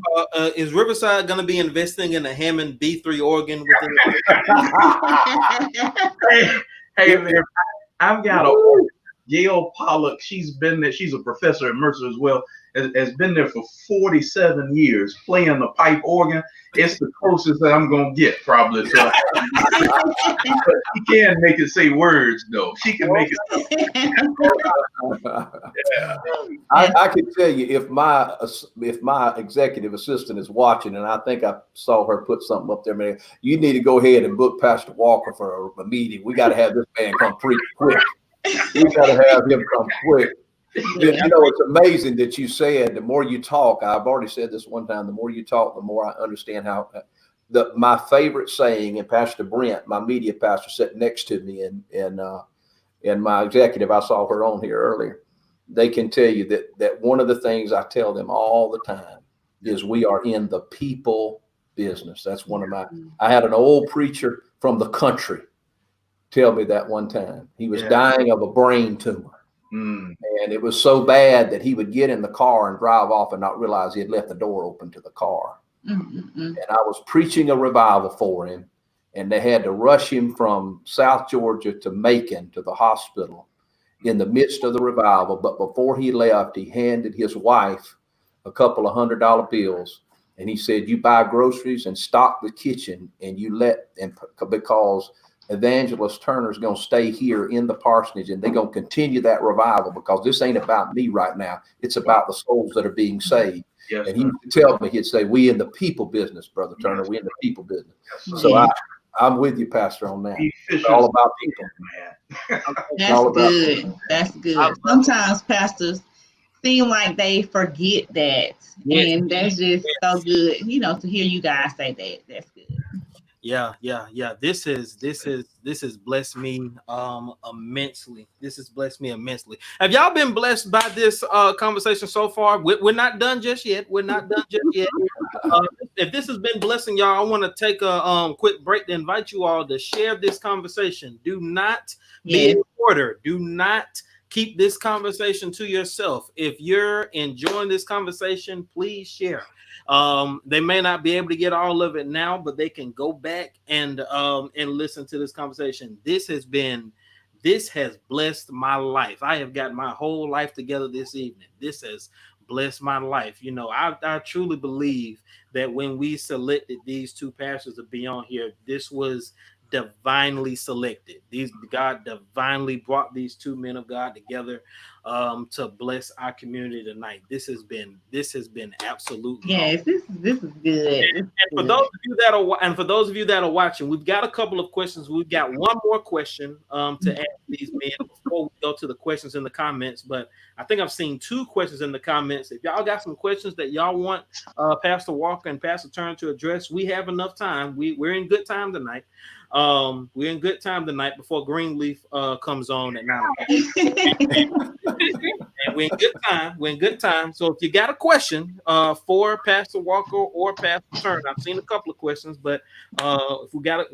is Riverside going to be investing in a Hammond B3 organ within? Hey, I've got Gail Pollock, she's been there. She's a professor at Mercer as well. Has been there for 47 years playing the pipe organ. It's the closest that I'm gonna get probably to. But she can make it say words though. She can make it. Yeah. I can tell you if my executive assistant is watching, and I think I saw her put something up there, man. You need to go ahead and book Pastor Walker for a meeting. We got to have this man come preach quick. We got to have him come quick. You know, it's amazing that you said the more you talk. I've already said this one time. The more you talk, the more I understand how. My favorite saying, and Pastor Brent, my media pastor, sat next to me, and my executive, I saw her on here earlier. They can tell you that one of the things I tell them all the time is we are in the people business. That's one of my. I had an old preacher from the country tell me that one time. He was dying of a brain tumor. And it was so bad that he would get in the car and drive off and not realize he had left the door open to the car. And I was preaching a revival for him, and they had to rush him from South Georgia to Macon to the hospital in the midst of the revival. But before he left, he handed his wife a couple of $100 bills, and he said, "You buy groceries and stock the kitchen, and you because Evangelist Turner's going to stay here in the parsonage, and they're going to continue that revival, because this ain't about me right now. It's about the souls that are being saved." Yes, and he would tell me, he'd say, "We in the people business, Brother Turner. We in the people business." Yes, so I'm with you, Pastor, on that. It's all about people, man. That's good. People. That's good. Sometimes pastors seem like they forget that, and that's just so good, you know, to hear you guys say that. That's good. Yeah. This has blessed me immensely. This has blessed me immensely. Have y'all been blessed by this conversation so far? We're not done just yet. If this has been blessing y'all, I want to take a quick break to invite you all to share this conversation. Do not be a reporter. Do not keep this conversation to yourself. If you're enjoying this conversation, please share. They may not be able to get all of it now, but they can go back and listen to this conversation. This has blessed my life. I have got my whole life together this evening. This has blessed my life. You know, I truly believe that when we selected these two pastors to be on here, this was divinely selected. God divinely brought these two men of God together to bless our community tonight. This has been absolutely this is good. And for those of you that are watching, we've got a couple of questions. We've got one more question to ask these men before we go to the questions in the comments. But I think I've seen two questions in the comments. If y'all got some questions that y'all want Pastor Walker and Pastor Turner to address, we have enough time. We're in good time tonight. We're in good time tonight before Greenleaf comes on at 9 o'clock. And we're in good time. So if you got a question for Pastor Walker or Pastor Turner, I've seen a couple of questions, but if we got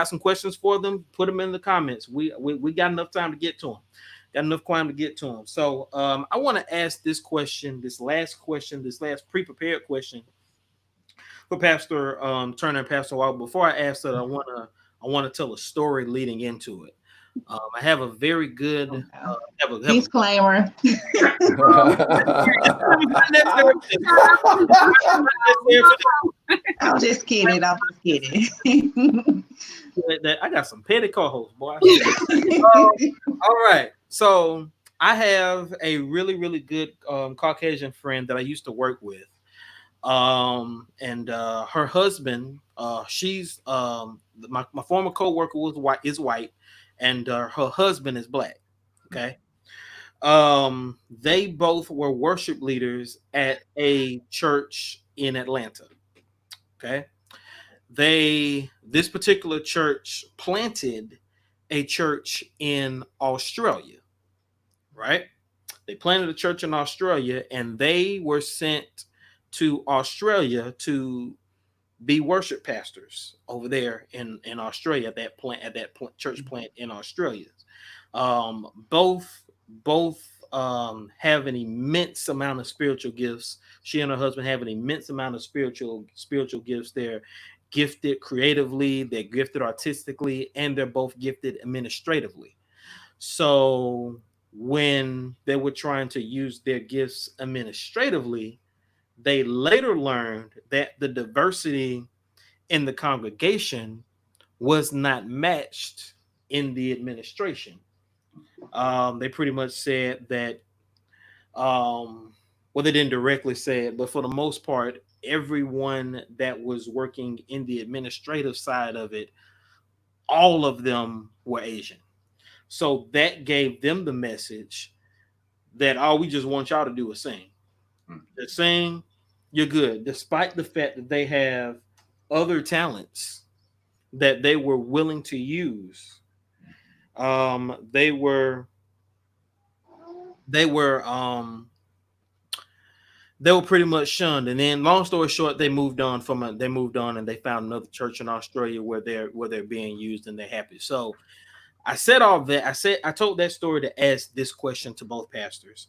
some questions for them, put them in the comments. We got enough time to get to them. So I want to ask this last pre-prepared question for Pastor Turner and Pastor Walker. Before I ask that, I want to tell a story leading into it. I have a very good disclaimer. I'm just kidding. I got some petty co-hosts, boy. All right. So I have a really, really good Caucasian friend that I used to work with. And her husband, she's my former co-worker is white, and her husband is black. Okay. They both were worship leaders at a church in Atlanta. Okay. This particular church planted a church in Australia, right? They planted a church in Australia, and they were sent to Australia to be worship pastors over there in Australia at that church plant in Australia. Both have an immense amount of spiritual gifts. She and her husband have an immense amount of spiritual gifts. They're gifted creatively, they're gifted artistically, and they're both gifted administratively. So when they were trying to use their gifts administratively, they later learned that the diversity in the congregation was not matched in the administration. They pretty much said that, well, they didn't directly say it, but for the most part, everyone that was working in the administrative side of it, all of them were Asian. So that gave them the message that all we just want y'all to do is sing. Just sing, you're good. Despite the fact that they have other talents that they were willing to use, they were pretty much shunned. And then, long story short, they moved on and they found another church in Australia where they're being used, and they're happy. So I said all that. I told that story to ask this question to both pastors.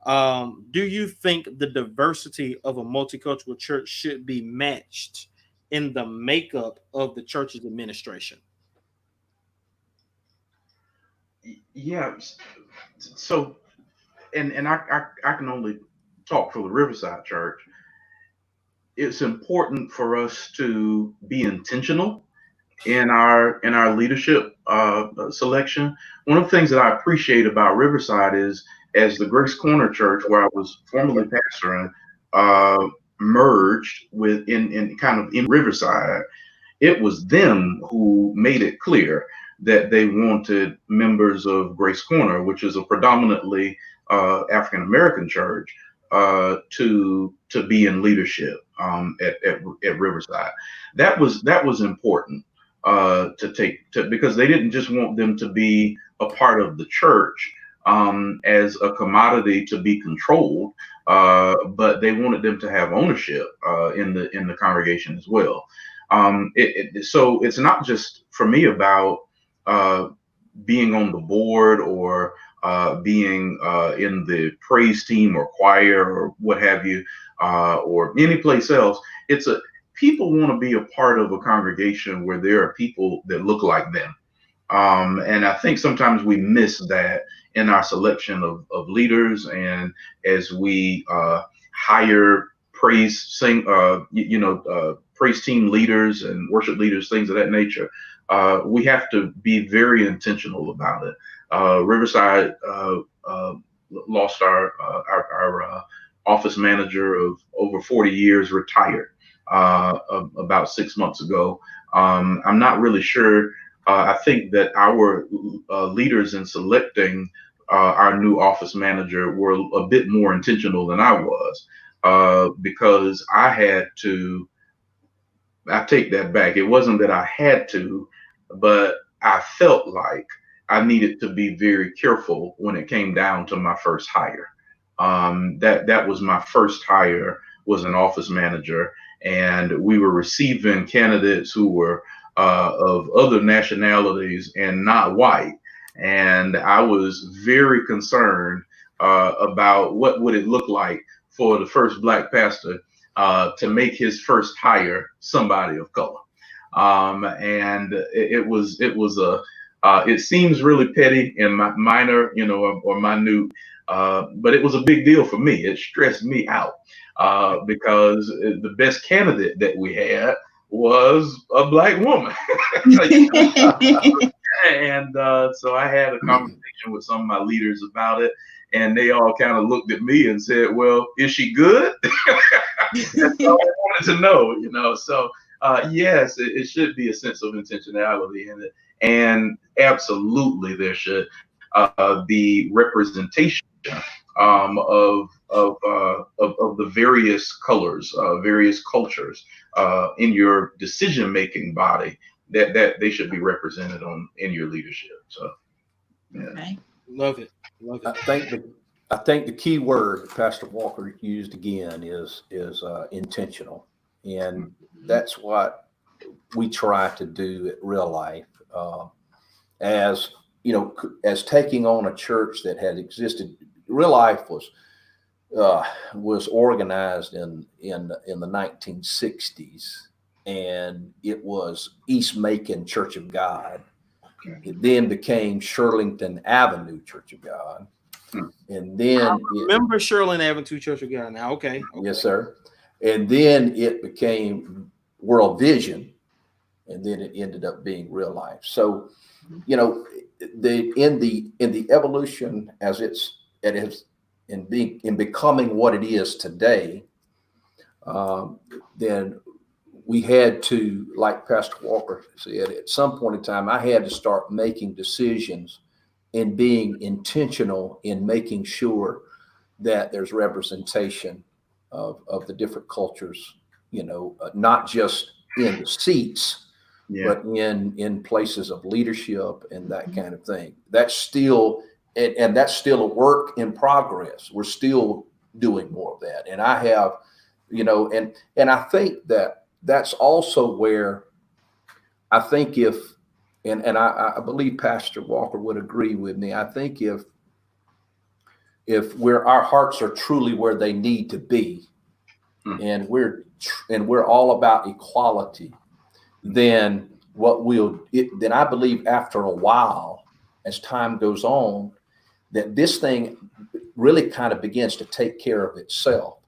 Do you think the diversity of a multicultural church should be matched in the makeup of the church's administration? Yeah. So, and I can only talk for the Riverside Church. It's important for us to be intentional in our leadership selection. One of the things that I appreciate about Riverside is, as the Grace Corner Church, where I was formerly pastoring, merged with in Riverside, it was them who made it clear that they wanted members of Grace Corner, which is a predominantly African American church, to be in leadership at Riverside. That was important because they didn't just want them to be a part of the church as a commodity to be controlled, but they wanted them to have ownership in the congregation as well. So it's not just for me about being on the board or being in the praise team or choir or what have you, or any place else. People want to be a part of a congregation where there are people that look like them. And I think sometimes we miss that in our selection of leaders, and as we hire praise team leaders and worship leaders, things of that nature. We have to be very intentional about it. Riverside lost our office manager of over 40 years, retired about 6 months ago. I'm not really sure. I think that our leaders in selecting our new office manager were a bit more intentional than I was, because I take that back. It wasn't that I had to, but I felt like I needed to be very careful when it came down to my first hire. That was my first hire, was an office manager, and we were receiving candidates who were of other nationalities and not white. And I was very concerned about what would it look like for the first Black pastor to make his first hire somebody of color. And it seems really petty and minor, or minute, but it was a big deal for me. It stressed me out because the best candidate that we had was a Black woman. And so I had a conversation with some of my leaders about it, and they all kind of looked at me and said, "Well, is she good?" That's all I wanted to know, So yes, it should be a sense of intentionality in it, and absolutely there should be representation of the various colors, various cultures in your decision-making body. That they should be represented in your leadership. So, yeah. Okay. Love it. I think the key word Pastor Walker used again is intentional, and that's what we try to do at Real Life. As taking on a church that had existed. Real Life was organized in the 1960s. And it was East Macon Church of God. It then became Shirlington Avenue Church of God. And then I remember Sherland Avenue Church of God now. Okay. Yes, sir. And then it became World Vision, and then it ended up being Real Life. So, you know, in the evolution as it is in becoming what it is today, then we had to, like Pastor Walker said, at some point in time, I had to start making decisions and being intentional in making sure that there's representation of the different cultures, you know, not just in the seats, but in places of leadership and that kind of thing. That's still, and that's still a work in progress. We're still doing more of that. And I have, you know, and I think that that's also where I think and I believe Pastor Walker would agree with me. I think if our hearts are truly where they need to be, and we're all about equality, then then I believe after a while, as time goes on, that this thing really kind of begins to take care of itself,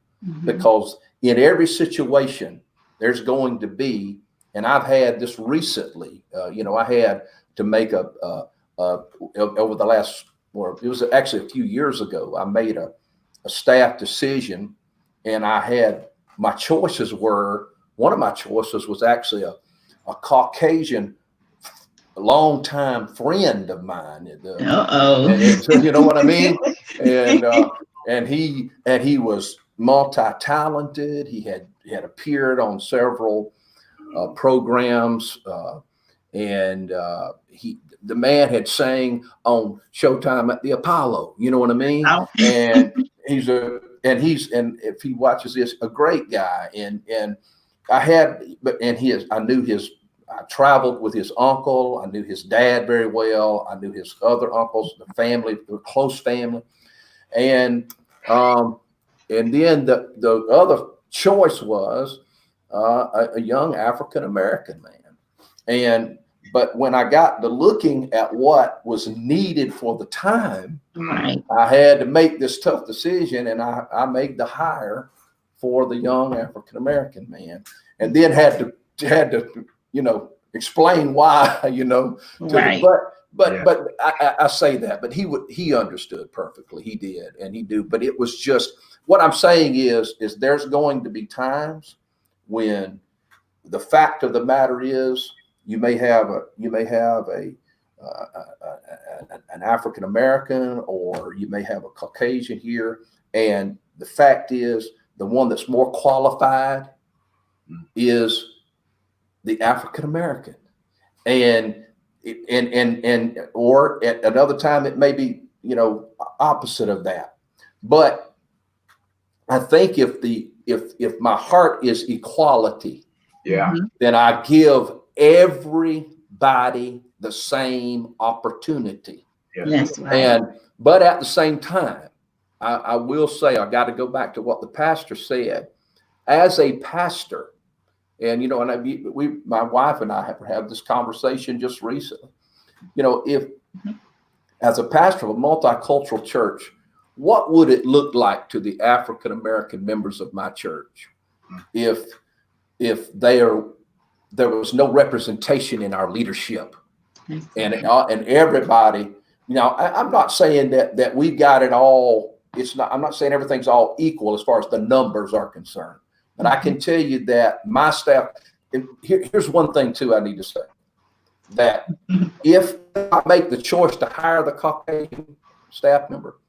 because in every situation there's going to be, and I've had this recently, you know, I had to make over the last, or it was actually a few years ago, I made a staff decision, and my choices were, one of my choices was actually a Caucasian longtime friend of mine. You know what I mean? And he was multi-talented. He had appeared on several programs, and the man had sang on Showtime at the Apollo. You know what I mean? And if he watches this, a great guy. And I traveled with his uncle. I knew his dad very well. I knew his other uncles, the family, the close family. And then the other choice was a young African-American man. But when I got to looking at what was needed for the time, I had to make this tough decision, and I made the hire for the young African-American man, and then had to, you know, explain why, you know, but I say that, but he understood perfectly. He did, and he do. But it was just, what I'm saying is there's going to be times when the fact of the matter is you may have an African American, or you may have a Caucasian here, and the fact is the one that's more qualified is the African American, or at another time it may be, you know, opposite of that. But I think if my heart is equality, then I give everybody the same opportunity. That's right. But at the same time, I will say, I got to go back to what the pastor said. As a pastor, and, you know, and my wife and I have had this conversation just recently. You know, as a pastor of a multicultural church, what would it look like to the African American members of my church if there was no representation in our leadership, and everybody? You know, I'm not saying that we got it all. I'm not saying everything's all equal as far as the numbers are concerned. But I can tell you that my staff, here's one thing too I need to say, that if I make the choice to hire the Caucasian staff member,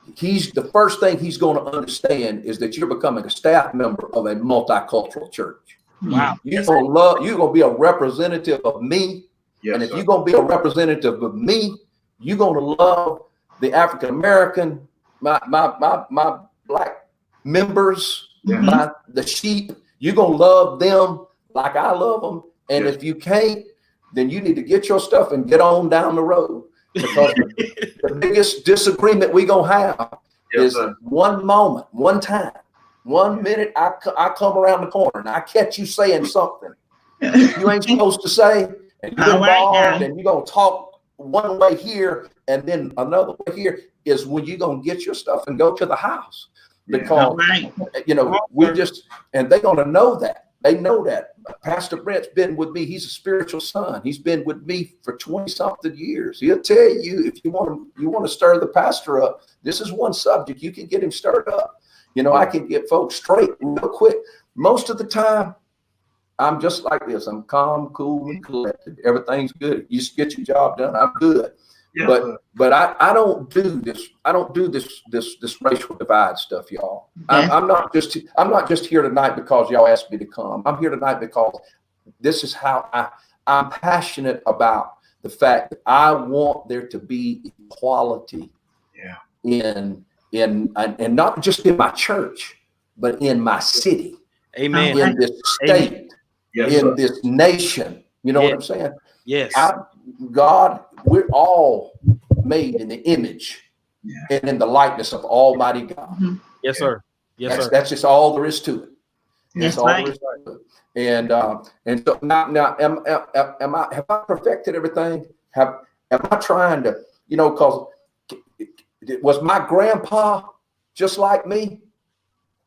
the first thing he's going to understand is that you're becoming a staff member of a multicultural church. Wow. You're going to be a representative of me. Yes, and if you're going to be a representative of me, you're going to love the African American, my black members, the sheep. You're going to love them like I love them. And if you can't, then you need to get your stuff and get on down the road. Because the biggest disagreement we going to have is one moment, one time, 1 minute, I come around the corner and I catch you saying something you ain't supposed to say, and you're involved, and you're going to talk one way here, And then another way here is when you're going to get your stuff and go to the house. Because, we just, and they're going to know that. They know that. Pastor Brent's been with me. He's a spiritual son. He's been with me for 20-something years. He'll tell you, if you want to stir the pastor up, this is one subject. You can get him stirred up. I can get folks straight real quick. Most of the time, I'm just like this. I'm calm, cool, and collected. Everything's good. You just get your job done. I'm good. Yeah. But I don't do this. I don't do this racial divide stuff, y'all. Yeah. I'm not just here tonight because y'all asked me to come. I'm here tonight because this is how I'm passionate about the fact that I want there to be equality. In and not just in my church, but in my city. Amen. In this state. Yes, in this nation. You know what I'm saying? Yes. God, we're all made in the image and in the likeness of Almighty God. Mm-hmm. Yes, sir. Yes, sir. That's just all there is to it. That's all there is to it. And so now have I perfected everything? Am I trying to, because was my grandpa just like me?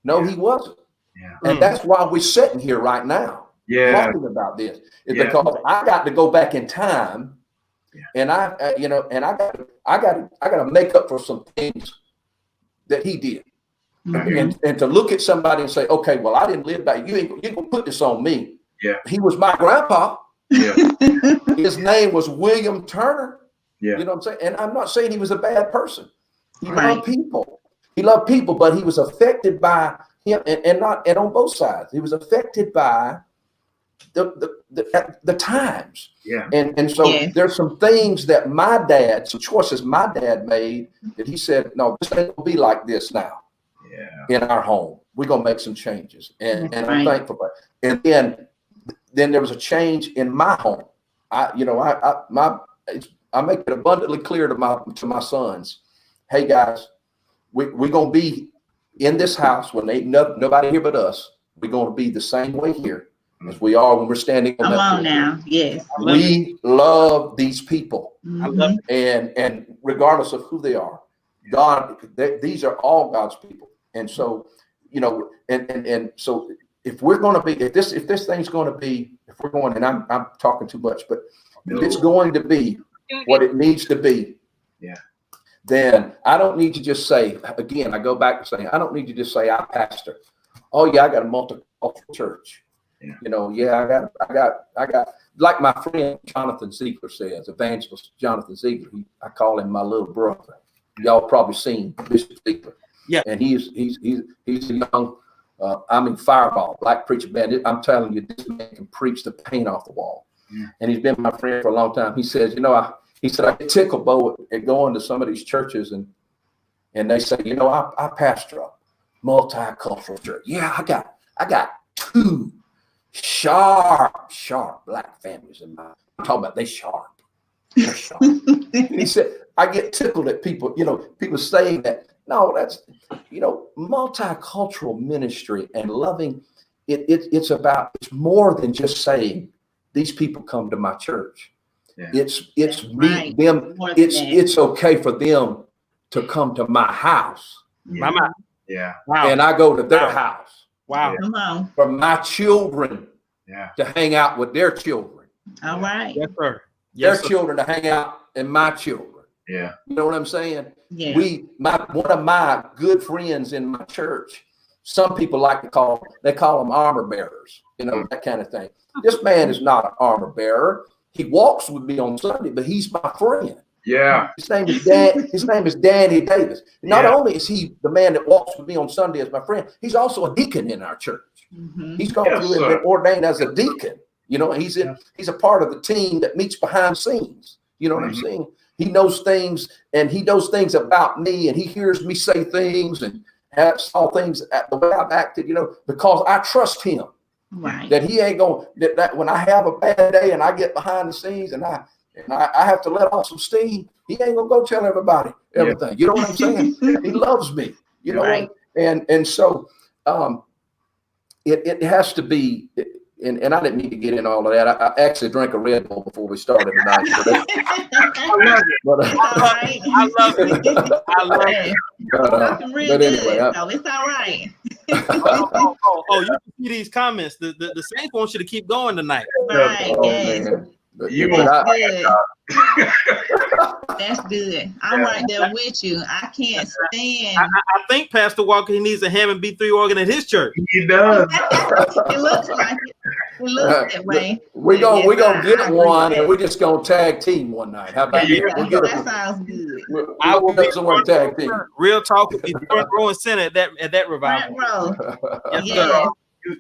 No, he wasn't. Yeah. And that's why we're sitting here right now. Talking about this is because I got to go back in time, and I got to make up for some things that he did, and to look at somebody and say, okay, well, I didn't live back. You ain't gonna put this on me. Yeah, he was my grandpa. Yeah, his name was William Turner. Yeah, you know what I'm saying. And I'm not saying he was a bad person. He loved people. He loved people, but he was affected by him, and on both sides. He was affected by the times. And so there's some things that some choices my dad made that he said, no, this ain't gonna be like this now. In our home, we're gonna make some changes, and I'm thankful for it. And then there was a change in my home. I make it abundantly clear to my sons, hey guys, we're gonna be in this house when nobody here but us. We're gonna be the same way here as we are when we're standing on that now. Yes. We love these people. Mm-hmm. I love it. And regardless of who they are, God, these are all God's people. And so, and so if we're going to be, if this thing's going to be, if we're going, and I'm talking too much, but if it's going to be what it needs to be, then I don't need to just say, again, I go back to saying, I don't need to just say I pastor. Oh yeah, I got a multicultural church. I got like my friend Jonathan Ziegler says, evangelist Jonathan Ziegler. I call him my little brother. Y'all probably seen Bishop Ziegler. Yeah, and he's a young, fireball, black preacher bandit. I'm telling you, this man can preach the paint off the wall. Yeah. And he's been my friend for a long time. He says, I get tickled Bo at going to some of these churches and they say, I pastor a multicultural church. Yeah, I got two sharp black families in mind. I'm talking about they're sharp. He said, I get tickled at people, people saying that. No, that's, multicultural ministry and loving it's more than just saying these people come to my church. Yeah. It's right. Them. It's okay for them to come to my house. Yeah. Wow. And I go to their house. Wow. Come on. For my children to hang out with their children. All right. Yes, sir. Their children to hang out and my children. Yeah. You know what I'm saying? Yeah. One of my good friends in my church, some people like to call them armor bearers, that kind of thing. This man is not an armor bearer. He walks with me on Sunday, but he's my friend. Yeah. His name is Danny Davis. Not only is he the man that walks with me on Sunday as my friend, he's also a deacon in our church. Mm-hmm. He's gone through and been ordained as a deacon. He's a part of the team that meets behind the scenes. You know what I'm saying? He knows things, and he knows things about me, and he hears me say things and saw things the way I've acted, because I trust him. Right. That he ain't going that when I have a bad day and I get behind the scenes and I have to let off some steam, he ain't gonna go tell everybody everything. Yeah. You know what I'm saying? He loves me, right. And so it has to be and I didn't need to get into all of that. I actually drank a Red Bull before we started tonight. I love it. I love it. But anyway, so it's all right. You can see these comments. The Saints want you to keep going tonight. Right. Oh, Yes. man. That's good. I'm right there with you. I can't stand. I think Pastor Walker, he needs a Hammond B3 organ at his church. He does. It looks like it. It looks that way. We're gonna get one, and we're just gonna tag team one night. How about that? That sounds good. I will be someone tag team. Real talk with the front row and center at that revival. Front row. Yes.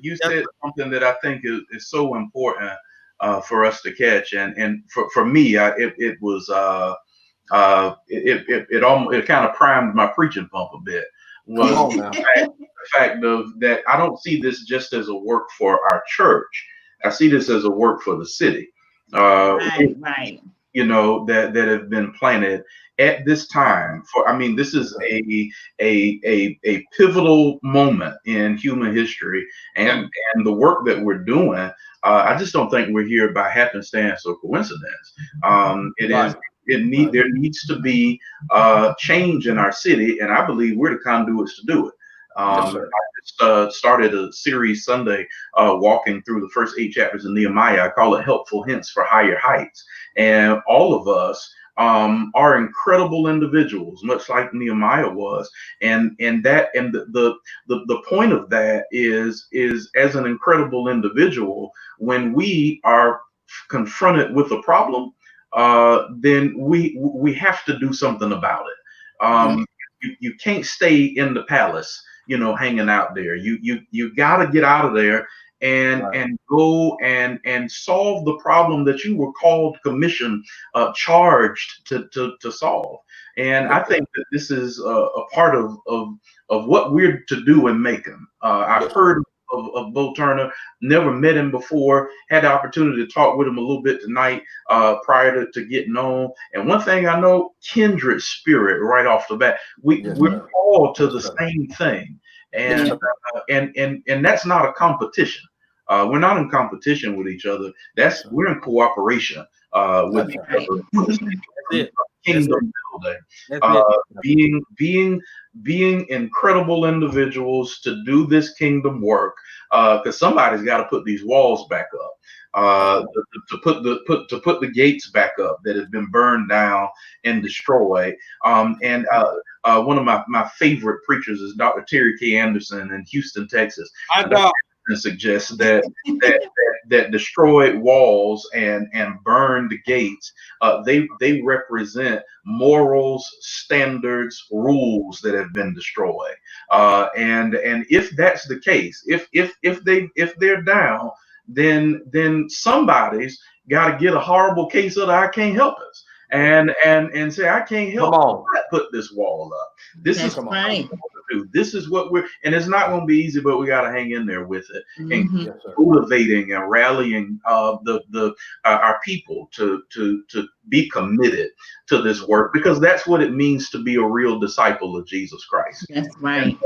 You said something that I think is so important for us to catch, and for me, it was it kind of primed my preaching pump a bit. Was the fact of that I don't see this just as a work for our church. I see this as a work for the city. Right. You know, that have been planted at this time. This is a pivotal moment in human history, and the work that we're doing. I just don't think we're here by happenstance or coincidence. There needs to be change in our city, and I believe we're the conduits to do it. I just started a series Sunday walking through the first 8 chapters of Nehemiah. I call it Helpful Hints for Higher Heights. And all of us are incredible individuals, much like Nehemiah was. And the point of that is as an incredible individual, when we are confronted with a problem, then we have to do something about it. You can't stay in the palace, hanging out there. You got to get out of there and go and solve the problem that you were called, commissioned, charged to solve. And I think that this is a part of what we're to do in Macon. I've heard of Bo Turner, never met him before, had the opportunity to talk with him a little bit tonight prior to getting on. And one thing I know, kindred spirit right off the bat. We're called to the same thing. And and that's not a competition. We're not in competition with each other. We're in cooperation with each other. Kingdom building, being incredible individuals to do this kingdom work, because somebody's got to put these walls back up, to put the gates back up that have been burned down and destroyed. And one of my favorite preachers is Dr. Terry K. Anderson in Houston, Texas. Suggests that destroyed walls and burned gates, they represent morals, standards, rules that have been destroyed. And if that's the case, if they're down, then somebody's got to get a horrible case of the I can't help us and say I can't help but put this wall up. This is right. This is what and it's not going to be easy, but we got to hang in there with it and motivating and rallying our people to be committed to this work, because that's what it means to be a real disciple of Jesus Christ. That's right. And,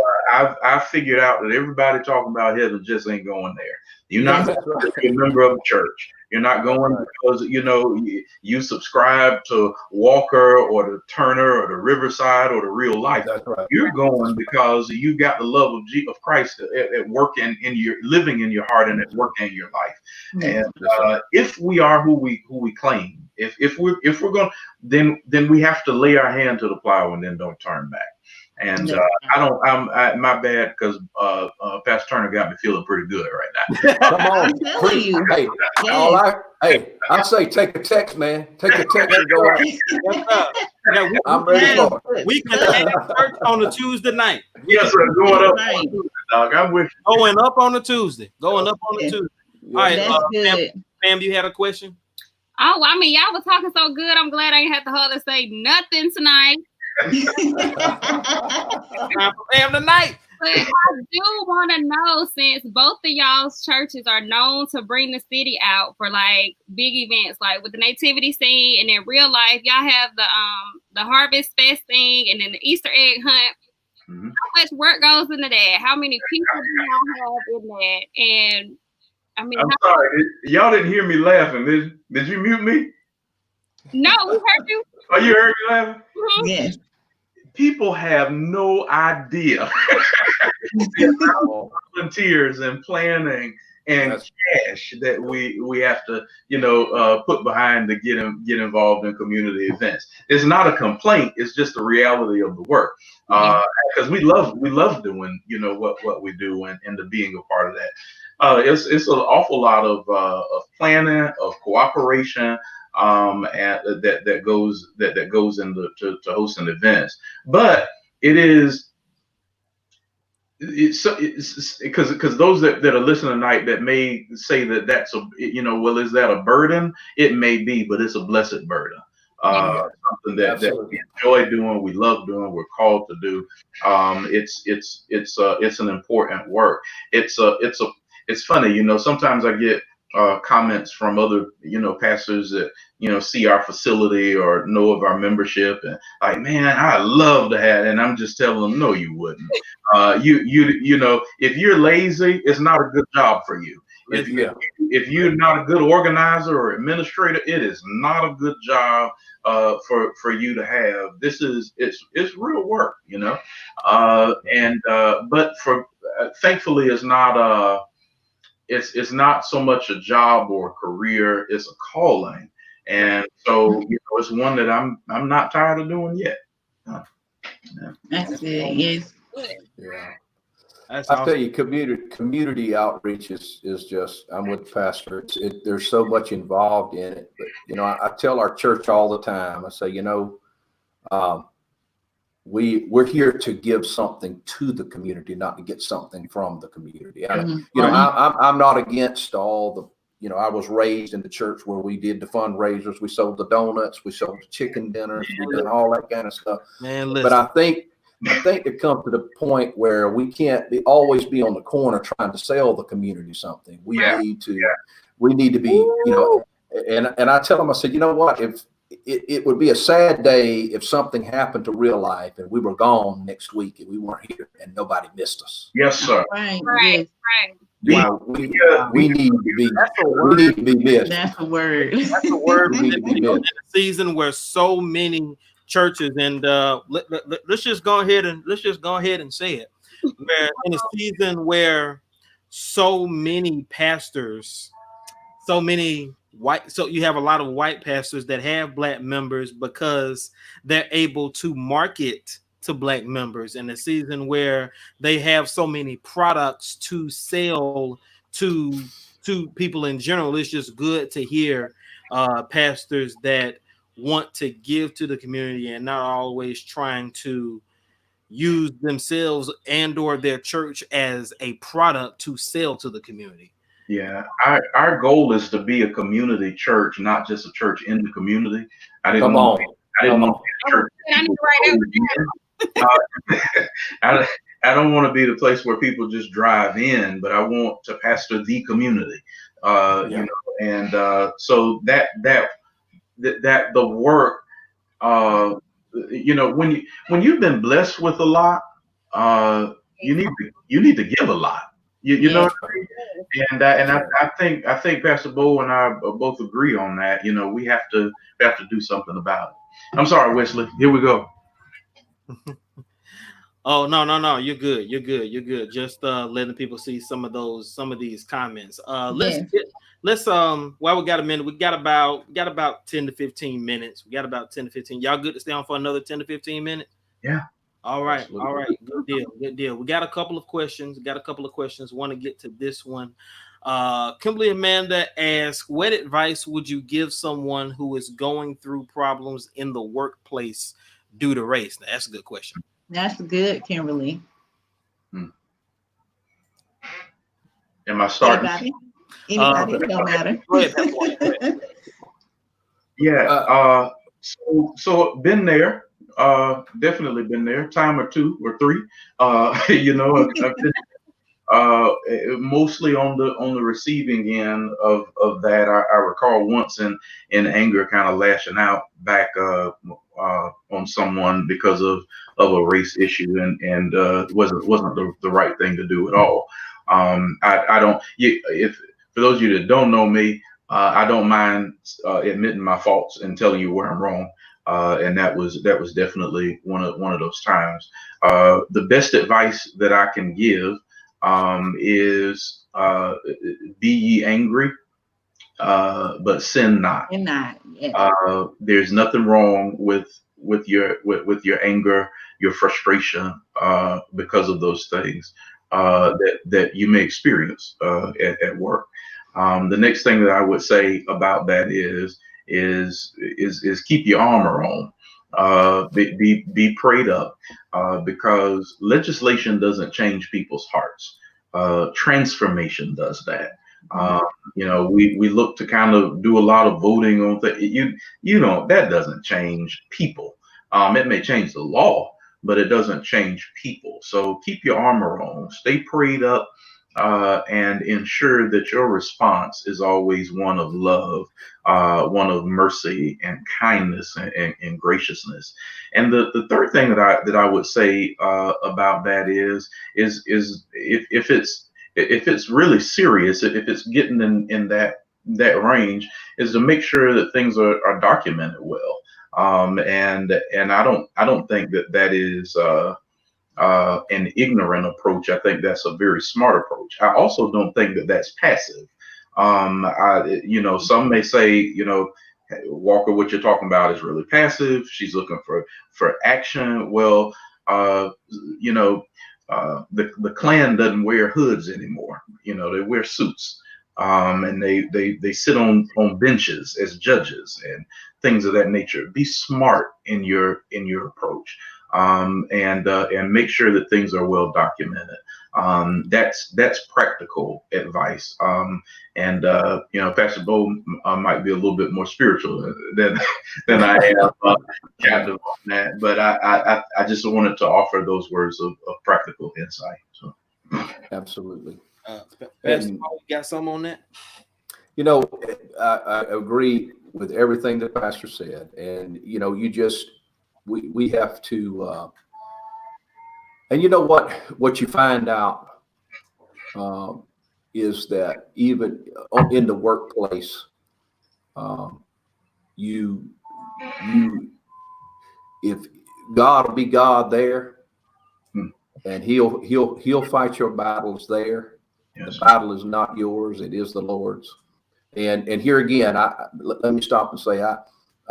I've figured out that everybody talking about heaven just ain't going there. You're not a member of a church. You're not going because you subscribe to Walker or to Turner or to Riverside or to Real Life. That's right. You're going because you got the love of Christ at work in your living in your heart and at work in your life. And if we are who we claim, if we're going, then we have to lay our hand to the plow and then don't turn back. And my bad, because Pastor Turner got me feeling pretty good right now. Come on. I say take a text, man. Take a text and go out. I'm ready for it. We can have church on a Tuesday night. Yes, sir. Going up on Tuesday, dog. I'm with you. Going up on a Tuesday. All right, Pam, you had a question? Oh, y'all were talking so good. I'm glad I ain't had to hardly say nothing tonight. Pam tonight. But I do want to know, since both of y'all's churches are known to bring the city out for like big events, like with the nativity scene, and in Real Life, y'all have the Harvest Fest thing, and then the Easter egg hunt. How much work goes into that? How many people do y'all have in that? And I mean, I'm sorry, y'all didn't hear me laughing. Did you mute me? no, we heard you. Oh, you heard me laughing? Mhm. Yes. People have no idea volunteers and planning and cash that we have to put behind to get involved in community events. It's not a complaint, it's just the reality of the work, because we love doing what we do and the being a part of that. It's an awful lot of planning, of cooperation, and that goes into to hosting events. But it is because those that are listening tonight that may say that that's well, is that a burden? It may be, but it's a blessed burden. Something that we enjoy doing, we love doing, we're called to do. It's an important work. It's funny, sometimes I get comments from other pastors that see our facility or know of our membership and like, man, I love to have, and I'm just telling them, no, you wouldn't. If you're lazy, it's not a good job for you. If you're not a good organizer or administrator, it is not a good job for you to have. It's real work, but thankfully it's not it's not so much a job or a career, it's a calling. And so it's one that I'm not tired of doing yet. That's it. Yes. Yeah. That's I awesome. tell you, community outreach is just, I'm with the pastor. There's so much involved in it. But, I tell our church all the time, I say, we're here to give something to the community, not to get something from the community. I'm not against all the, I was raised in the church where we did the fundraisers. We sold the donuts, we sold the chicken dinners, we did all that kind of stuff. Man, listen. But I think it comes to the point where we can't always be on the corner trying to sell the community something. We need to be, and I tell them, I said, you know what, if it would be a sad day if something happened to real life and we were gone next week and we weren't here and nobody missed us. Yes, sir. Right. Wow, we need to be missed. That's a word. That's a word. In a season where so many churches and let's just go ahead and say it. Where in a season where so many pastors, so you have a lot of white pastors that have black members because they're able to market to black members in a season where they have so many products to sell to people in general. It's just good to hear pastors that want to give to the community and not always trying to use themselves and or their church as a product to sell to the community. Yeah, our goal is to be a community church, not just a church in the community. I didn't want church. I don't want to be the place where people just drive in, but I want to pastor the community. And so that the work, when you've been blessed with a lot, you need to give a lot. You know what I mean? And I think Pastor Bo and I both agree on that. We have to do something about it. I'm sorry, Wesley. Here we go. Oh, no. You're good. Just letting people see some of these comments. Let's while we got a minute, we got about 10 to 15 minutes. Y'all good to stay on for another 10 to 15 minutes? Yeah. All right. Good deal. We got a couple of questions. Want to get to this one. Kimberly Amanda asks, what advice would you give someone who is going through problems in the workplace due to race? Now, that's a good question. That's good, Kimberly. Am I starting? Anybody? Don't matter. Go ahead. Yeah. So been there. Definitely been there, time or two or three. I've been, mostly on the receiving end of that. I recall once in anger, kind of lashing out back on someone because of a race issue, and wasn't the right thing to do at all. I don't. If for those of you that don't know me, I don't mind admitting my faults and telling you where I'm wrong. And that was definitely one of those times. The best advice that I can give is be ye angry, but sin not. And not. Yeah. There's nothing wrong with your anger, your frustration, because of those things that you may experience at work. The next thing that I would say about that is keep your armor on. Be prayed up, because legislation doesn't change people's hearts. Transformation does that. We look to kind of do a lot of voting on things. That doesn't change people. It may change the law, but it doesn't change people. So keep your armor on, stay prayed up, and ensure that your response is always one of love, one of mercy and kindness and graciousness. And the third thing that I would say about that is if it's really serious, if it's getting in that range, is to make sure that things are documented well. And I don't think that is an ignorant approach. I think that's a very smart approach. I also don't think that that's passive. Some may say, Walker, what you're talking about is really passive. She's looking for action. Well, the Klan doesn't wear hoods anymore. They wear suits, and they sit on benches as judges and things of that nature. Be smart in your approach, and make sure that things are well documented. That's practical advice. Pastor Bo might be a little bit more spiritual than I am, captive on that. But I just wanted to offer those words of practical insight. So, absolutely. Pastor Bo, you got some on that? I agree with everything that Pastor said, and we have to. And you know what you find out is that even in the workplace, if God will be God there, and he'll fight your battles there. Yes. The battle is not yours; it is the Lord's. And here again, let me stop and say I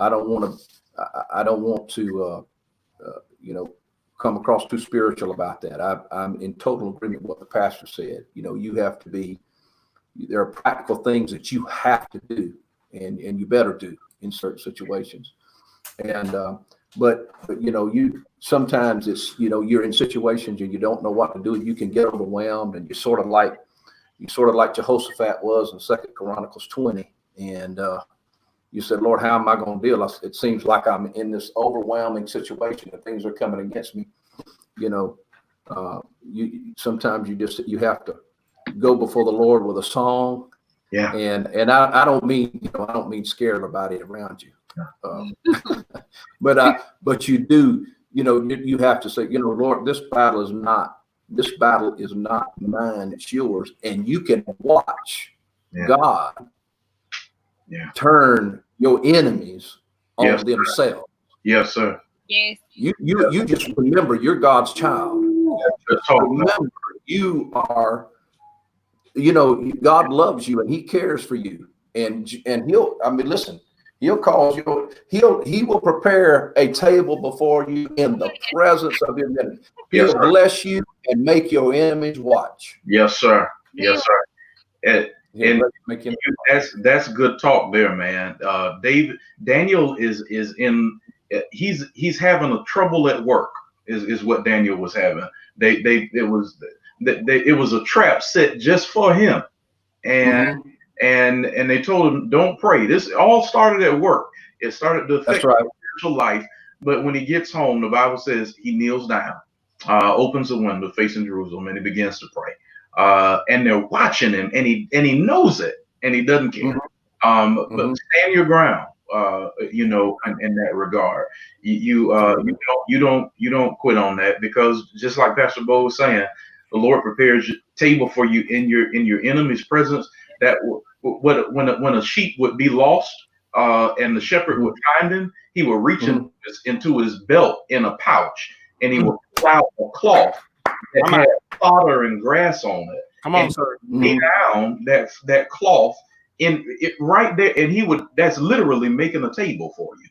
don't want to come across too spiritual about that. I'm in total agreement with what the pastor said. You have to be. There are practical things that you have to do, and you better do in certain situations. And but you sometimes it's you're in situations and you don't know what to do. You can get overwhelmed, and you're sort of like Jehoshaphat was in 2 Chronicles 20, and you said, Lord, how am I going to deal? It seems like I'm in this overwhelming situation and things are coming against me. Sometimes you have to go before the Lord with a song. Yeah. And I don't mean scare everybody around you. But you do, you have to say, Lord, this battle is not mine, it's yours. And you can watch God turn your enemies on themselves. Yes, sir. Yes. You just remember you're God's child. Remember you are, God loves you and he cares for you. And he'll cause you, he will prepare a table before you in the presence of your enemies. He'll bless you and make your enemies watch. Yes, sir. Yes, sir. That's good talk there, man. Daniel is in. He's having a trouble at work. Is what Daniel was having. It was a trap set just for him, and they told him don't pray. This all started at work. It started to affect his spiritual life. But when he gets home, the Bible says he kneels down, opens the window facing Jerusalem, and he begins to pray. And they're watching him, and he knows it, and he doesn't care. But stand your ground, in that regard. You don't quit on that, because just like Pastor Bo was saying, the Lord prepares a table for you in your enemy's presence. that when a sheep would be lost, and the shepherd would find him, he would reach into his belt in a pouch, and he would pull out a cloth that had fodder and grass on it. Come on, sir. Lay down that cloth in it right there, and that's literally making a table for you,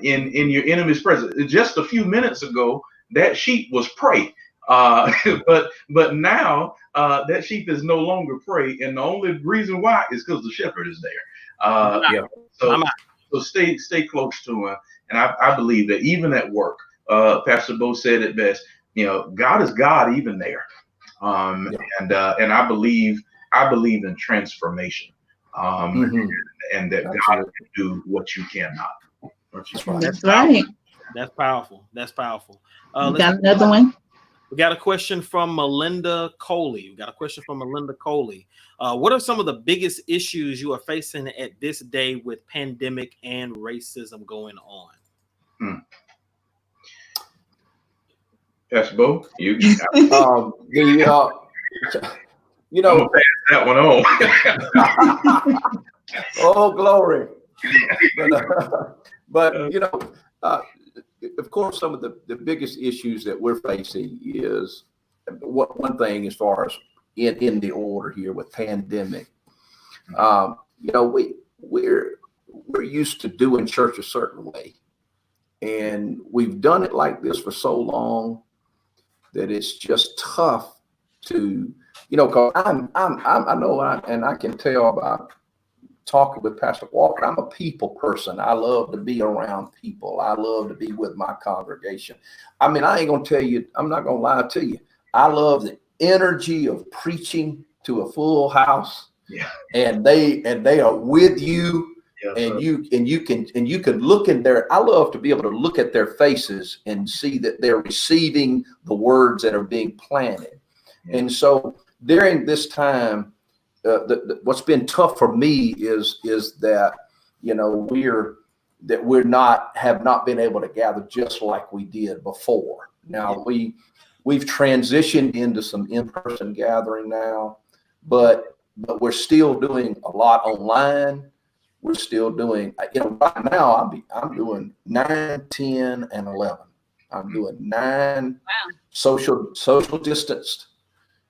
in your enemy's presence. Just a few minutes ago, that sheep was prey. But now that sheep is no longer prey, and the only reason why is because the shepherd is there. So stay close to him, and I believe that even at work, Pastor Bo said it best. God is God even there, and I believe in transformation, and that God can do what you cannot. That's right. That's powerful. That's powerful. Got another one. We got a question from Melinda Coley. What are some of the biggest issues you are facing at this day with pandemic and racism going on? Pastor Bo, you know, that one on. Oh, glory. But of course, some of the biggest issues that we're facing is one thing as far as in the order here with pandemic. We're used to doing church a certain way, and we've done it like this for so long that it's just tough to, cause I can tell by talking with Pastor Walker, I'm a people person. I love to be around people. I love to be with my congregation. I mean, I ain't gonna tell you, I'm not gonna lie to you. I love the energy of preaching to a full house. Yeah. And they are with you. Yes, and you can look in there. I love to be able to look at their faces and see that they're receiving the words that are being planted. Yeah. And so during this time, what's been tough for me is that we have not been able to gather just like we did before. Now we've transitioned into some in-person gathering now, but we're still doing a lot online. We're still doing, right now I'm doing 9, 10, and 11. I'm doing 9 social distanced.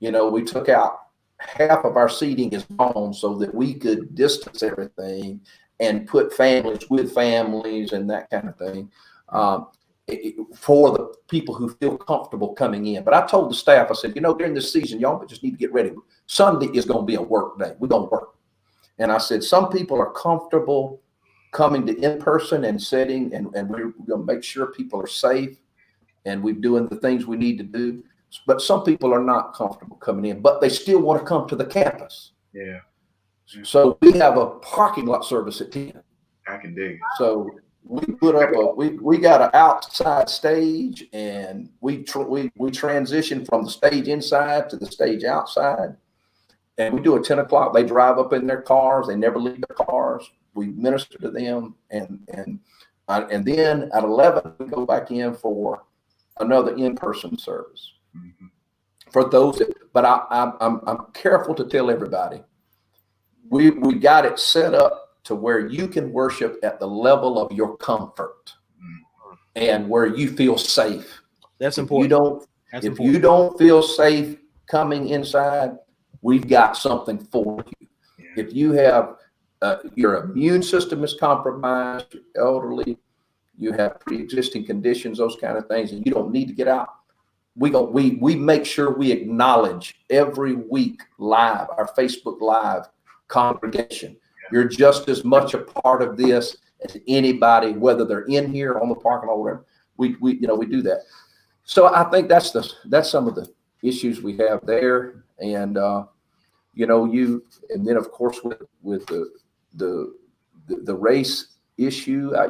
We took out half of our seating is gone so that we could distance everything and put families with families and that kind of thing for the people who feel comfortable coming in. But I told the staff, I said, during this season, y'all just need to get ready. Sunday is going to be a work day. We're going to work. And I said, some people are comfortable coming to in-person and sitting, and we're going to make sure people are safe and we're doing the things we need to do. But some people are not comfortable coming in, but they still want to come to the campus. Yeah. So we have a parking lot service at 10. I can dig it. So we put up we got an outside stage, and we transition from the stage inside to the stage outside. And we do at 10 o'clock. They drive up in their cars. They never leave their cars. We minister to them, and then at 11 we go back in for another in-person service. Mm-hmm. For those but I'm careful to tell everybody we got it set up to where you can worship at the level of your comfort and where you feel safe. That's important. If you don't feel safe coming inside, we've got something for you. Yeah. If you have your immune system is compromised, you're elderly, you have pre-existing conditions, those kind of things, and you don't need to get out, we make sure we acknowledge every week live, our Facebook Live congregation. You're just as much a part of this as anybody, whether they're in here on the parking lot or whatever. We do that. So I think that's some of the issues we have there, and and then of course with the race issue, I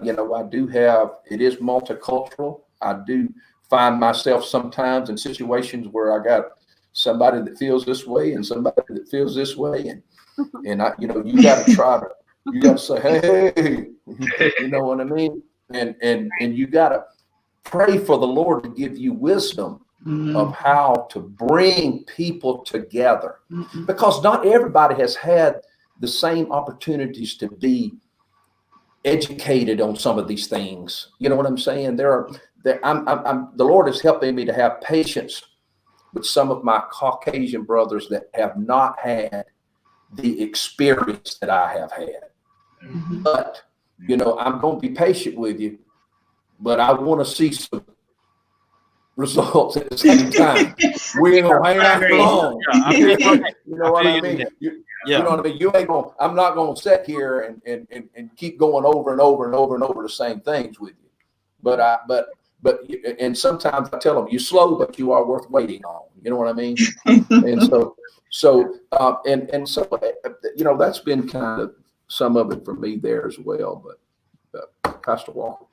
do have, it is multicultural. I do find myself sometimes in situations where I got somebody that feels this way and somebody that feels this way, and I, you got to say, hey, you know what I mean, and you got to pray for the Lord to give you wisdom of how to bring people together, because not everybody has had the same opportunities to be educated on some of these things. You know what I'm saying? The Lord is helping me to have patience with some of my Caucasian brothers that have not had the experience that I have had. But, you know, I'm going to be patient with you, but I want to see some results at the same time. We ain't gonna hang out for long. You know what I mean? You know what I mean? You ain't gonna. I'm not gonna sit here and keep going over and over and over and over the same things with you. But and sometimes I tell them, you're slow, but you are worth waiting on. You know what I mean? And so you know, that's been kind of some of it for me there as well. But Pastor Walker.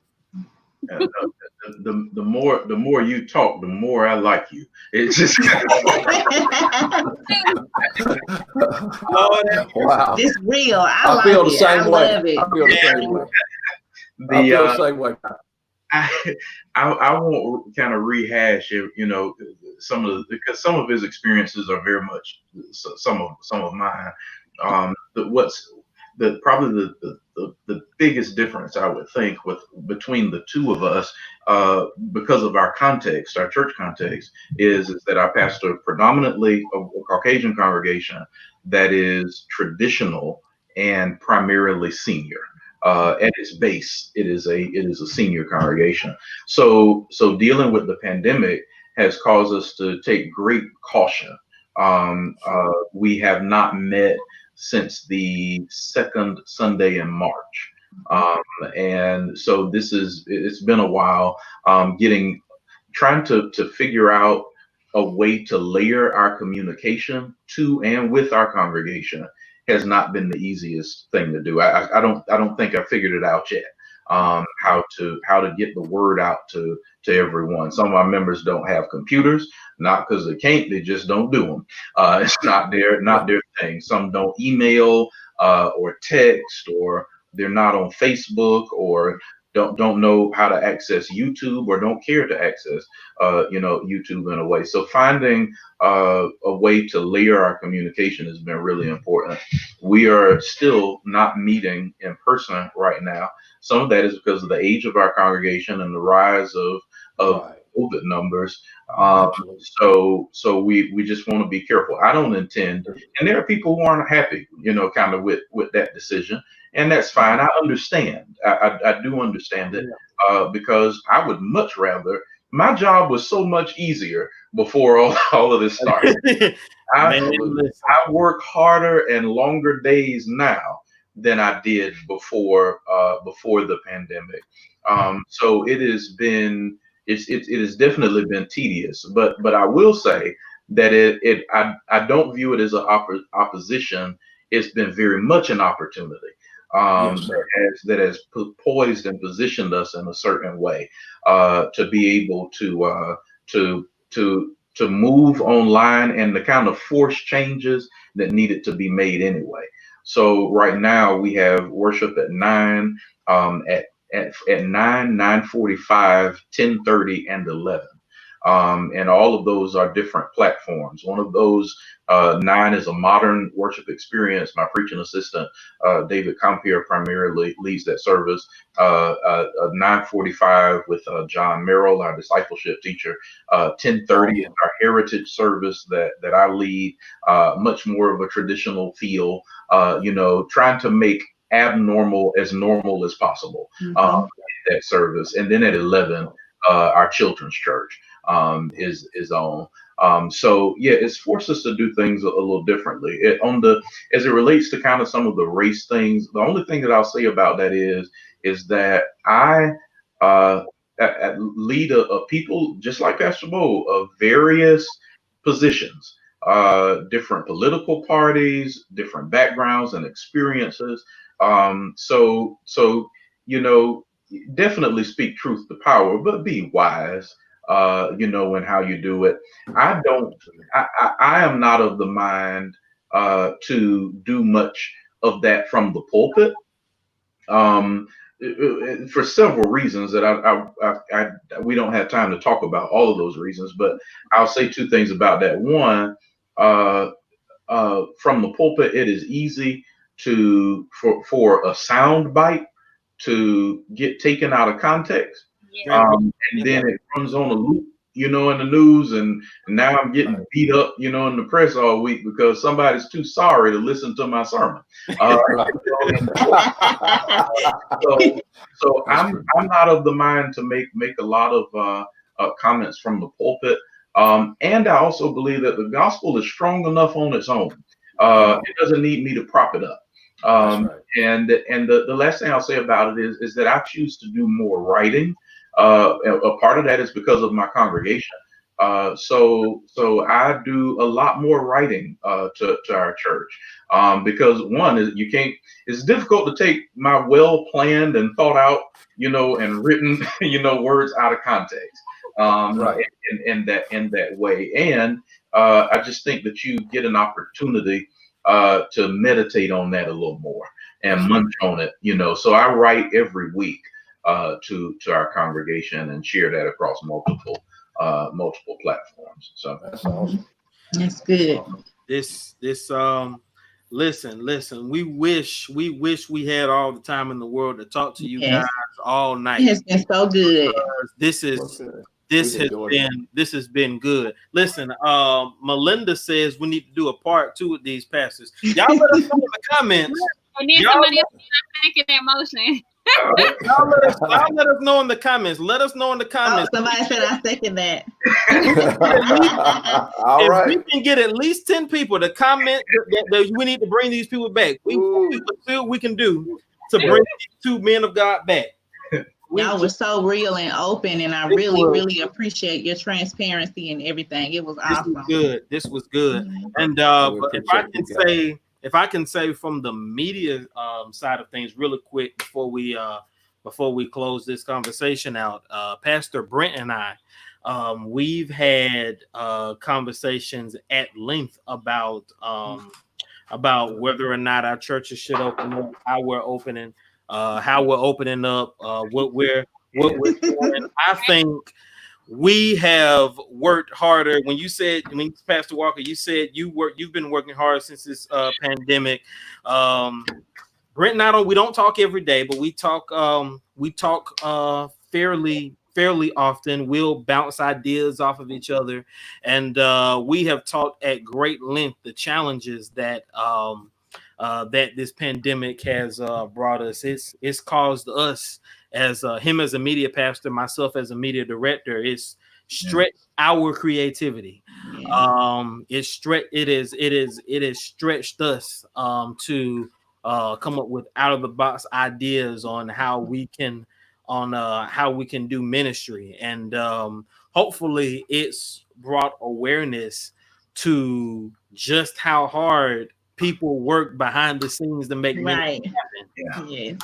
The more you talk, the more I like you. It's just wow. It's real. I feel like the same way. Love it. I feel the same way. I feel the same way. I won't kind of rehash it, you know, because some of his experiences are very much some of mine. Probably the biggest difference I would think between the two of us, because of our context, our church context, is that I pastor predominantly a Caucasian congregation that is traditional and primarily senior. At its base, it is a senior congregation. So dealing with the pandemic has caused us to take great caution. We have not met since the second Sunday in March. And so it's been a while, trying to figure out a way to layer our communication to and with our congregation has not been the easiest thing to do. I don't think I figured it out yet. How to get the word out to everyone. Some of our members don't have computers, not because they can't, they just don't do them. It's not their thing. Some don't email or text, or they're not on Facebook, or don't know how to access YouTube, or don't care to access YouTube in a way. So finding a way to layer our communication has been really important. We are still not meeting in person right now. Some of that is because of the age of our congregation and the rise of COVID numbers. So we just want to be careful. I don't intend, and there are people who aren't happy, kind of with that decision, and that's fine. I understand. I do understand it, because I would much rather. My job was so much easier before all of this started. I work harder and longer days now than I did before the pandemic. So it has definitely been tedious, but I will say that I don't view it as an opposition. It's been very much an opportunity. That has poised and positioned us in a certain way to be able to move online and the kind of force changes that needed to be made anyway. So right now we have worship at 9, at 9, 9:45, 10:30, and 11. And all of those are different platforms. One of those, 9, is a modern worship experience. My preaching assistant, David Compier, primarily leads that service. 9:45 with John Merrill, our discipleship teacher. 10:30 is our heritage service that I lead. Much more of a traditional feel, trying to make abnormal as normal as possible in that service. And then at 11, our children's church is on. So yeah, it's forced us to do things a little differently. As it relates to kind of some of the race things, the only thing that I'll say about that is that I lead a people, just like Pastor Bo, of various positions, different political parties, different backgrounds and experiences. So definitely speak truth to power, but be wise, in how you do it. I am not of the mind to do much of that from the pulpit. for several reasons that we don't have time to talk about all of those reasons, but I'll say two things about that. One, from the pulpit, it is easy for a sound bite to get taken out of context, and then it runs on a loop, in the news, and now I'm getting beat up, in the press all week because somebody's too sorry to listen to my sermon. So I'm not of the mind to make a lot of comments from the pulpit, and I also believe that the gospel is strong enough on its own. It doesn't need me to prop it up. And the last thing I'll say about it is that I choose to do more writing. A part of that is because of my congregation. So I do a lot more writing to our church, because one is it's difficult to take my well-planned and thought out, and written, words out of context, in that way. And I just think that you get an opportunity to meditate on that a little more and munch on it, So I write every week to our congregation and share that across multiple platforms. So that's awesome. That's good. Listen, we wish we had all the time in the world to talk to you guys all night. It has been so good. This has been good. Listen, Melinda says we need to do a part 2 with these pastors. Y'all let us know in the comments. And then somebody else is making that motion. Y'all let us know in the comments. Let us know in the comments. Oh, somebody said I second that. All right. If we can get at least 10 people to comment that we need to bring these people back, we can do to bring these 2 men of God back. Y'all were so real and open, and I really appreciate your transparency and everything. It was awesome. This was good. And if I can say from the media side of things really quick before we close this conversation out, Pastor Brent and I, we've had conversations at length about whether or not our churches should open up, how we're opening up, what we're doing. I think we have worked harder. When Pastor Walker, you said you've been working hard since this pandemic. Brent and I we don't talk every day, but we talk fairly often. We'll bounce ideas off of each other, and we have talked at great length the challenges that this pandemic has brought us. It's caused us, as him as a media pastor, myself as a media director, it's stretched our creativity. It has stretched us to come up with out of the box ideas on how we can do ministry, and hopefully it's brought awareness to just how hard people work behind the scenes to make ministry happen. Yeah.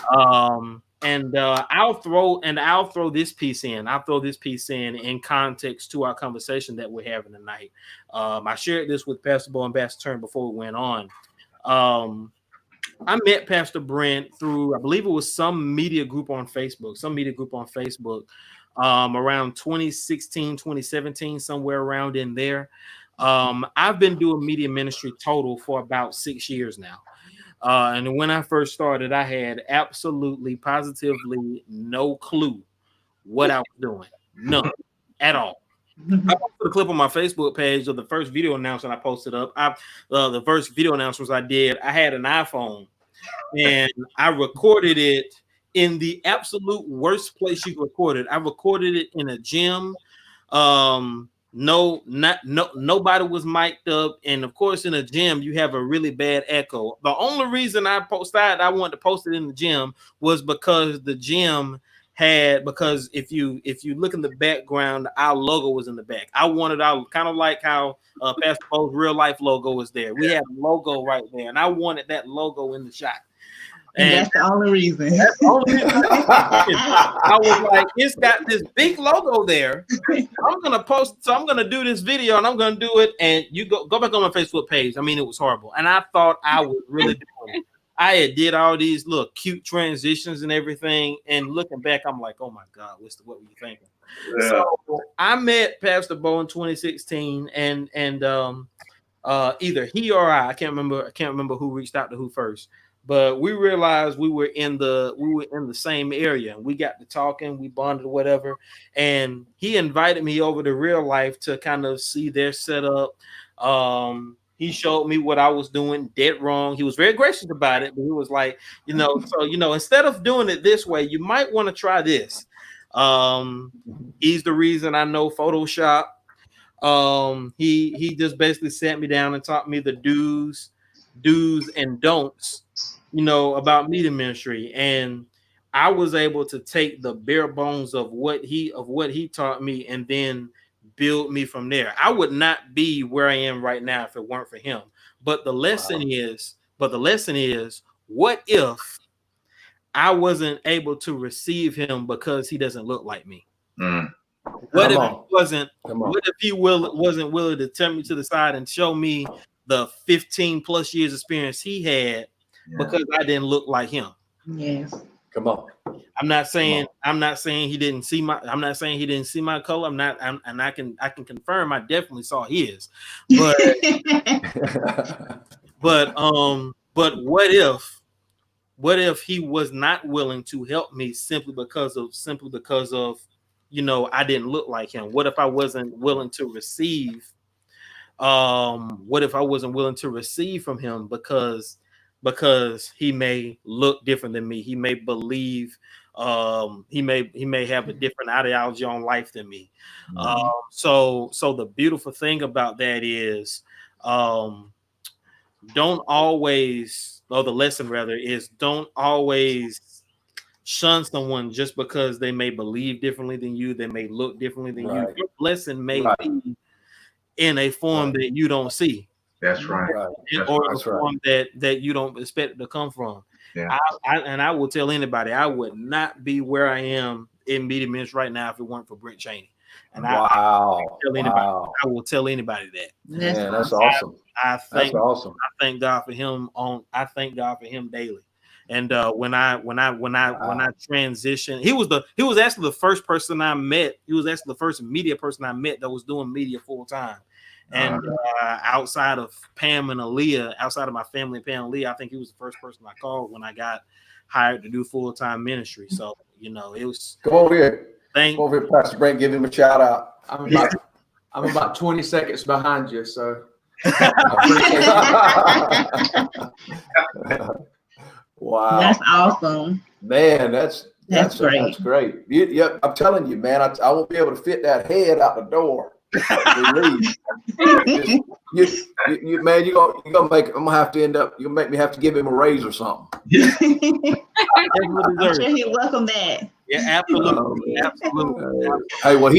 And I'll throw this piece in. I'll throw this piece in context to our conversation that we're having tonight. I shared this with Pastor Bo and Pastor Turn before we went on. I met Pastor Brent through, I believe it was some media group on Facebook, around 2016, 2017, somewhere around in there. I've been doing media ministry total for about 6 years now. And when I first started, I had absolutely, positively no clue what I was doing. None at all. I posted a clip on my Facebook page of the first video announcement I posted up. The first video announcements I did, I had an iPhone and I recorded it in the absolute worst place you could record it. I recorded it in a gym. Nobody was mic'd up, and of course in a gym you have a really bad echo. The only reason I wanted to post it in the gym was because the gym because if you look in the background, our logo was in the back. I wanted our kind of like how Pastor Bo's real life logo was there. We had a logo right there, and I wanted that logo in the shot. And that's the only reason. That's the only reason. I was like, it's got this big logo there. I'm gonna do this video, and I'm gonna do it. And you go back on my Facebook page. I mean, it was horrible, and I thought I was really doing it. I had did all these little cute transitions and everything. And looking back, I'm like, oh my God, what were you thinking? Yeah. So I met Pastor Bo in 2016, and either he or I can't remember who reached out to who first, but we realized we were in the same area, and we got to talking, we bonded or whatever, and he invited me over to Real Life to kind of see their setup. He showed me what I was doing dead wrong. He was very gracious about it, but he was like, so instead of doing it this way, you might want to try this. He's the reason I know Photoshop. He just basically sat me down and taught me the do's and don'ts, about media ministry, and I was able to take the bare bones of what he taught me and then build me from there. I would not be where I am right now if it weren't for him. But the lesson is, what if I wasn't able to receive him because he doesn't look like me? What if he wasn't willing to turn me to the side and show me the 15 plus years experience he had because I didn't look like him? Yes. Come on. I'm not saying he didn't see my color. I can confirm I definitely saw his. But but what if he was not willing to help me simply because of I didn't look like him? What if I wasn't willing to receive? What if I wasn't willing to receive from him because he may look different than me? He may believe, he may have a different ideology on life than me. So the beautiful thing about that is, don't always shun someone just because they may believe differently than you, they may look differently than you. Your blessing may be in a form that you don't see. That's right. Or a form that you don't expect it to come from. Yeah. I will tell anybody, I would not be where I am in media ministry right now if it weren't for Brent Cheney. And I will tell anybody that. That's awesome. I thank God for him I thank God for him daily. And when I transitioned, he was actually the first person I met. He was actually the first media person I met that was doing media full time. And outside of Pam and Aleia, outside of my family, Pam and Aleia, I think he was the first person I called when I got hired to do full-time ministry. So, it was. Come over here. Come over here, Pastor Brent. Give him a shout out. I'm about 20 seconds behind you, so. Wow. That's awesome. Man, that's great. That's great. Yep, I'm telling you, man, I won't be able to fit that head out the door. Man, you're gonna make. I'm gonna have to end up. You'll make me have to give him a raise or something. I'm sure he'll welcome that. Yeah, absolutely. Absolutely. Hey, well,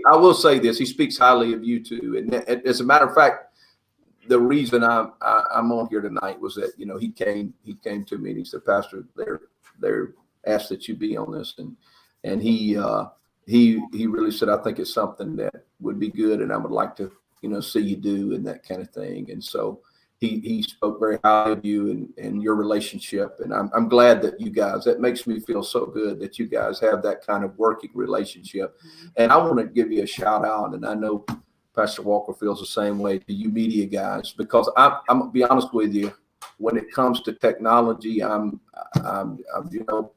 I will say this. He speaks highly of you too, and as a matter of fact, the reason I'm on here tonight was that he came to me and he said, Pastor, they're asked that you be on this, and he really said, I think it's something that would be good, and I would like to see you do, and that kind of thing. And so he spoke very highly of you and your relationship, and I'm glad that you guys. That makes me feel so good that you guys have that kind of working relationship. And I want to give you a shout out, and I know Pastor Walker feels the same way to you media guys, because I'm gonna be honest with you, when it comes to technology, I'm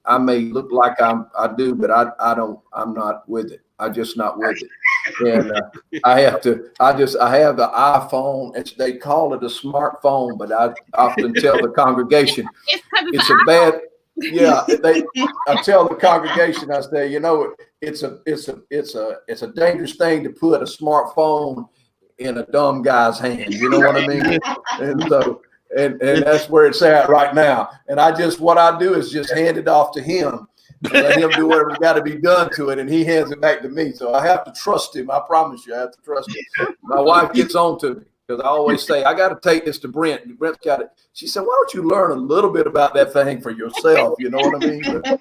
I may look like I do, but I'm not with it. I'm just not with it. And I have the iPhone. They call it a smartphone, but I often tell the congregation it's a bad. Yeah, I tell the congregation, I say, it's a dangerous thing to put a smartphone in a dumb guy's hand. You know what I mean? And so, and that's where it's at right now. And what I do is just hand it off to him and let him do whatever's got to be done to it, and he hands it back to me. So I have to trust him. I promise you, I have to trust him. My wife gets on to me, because I always say, I got to take this to Brent. Brent's got it. She said, why don't you learn a little bit about that thing for yourself? You know what I mean? But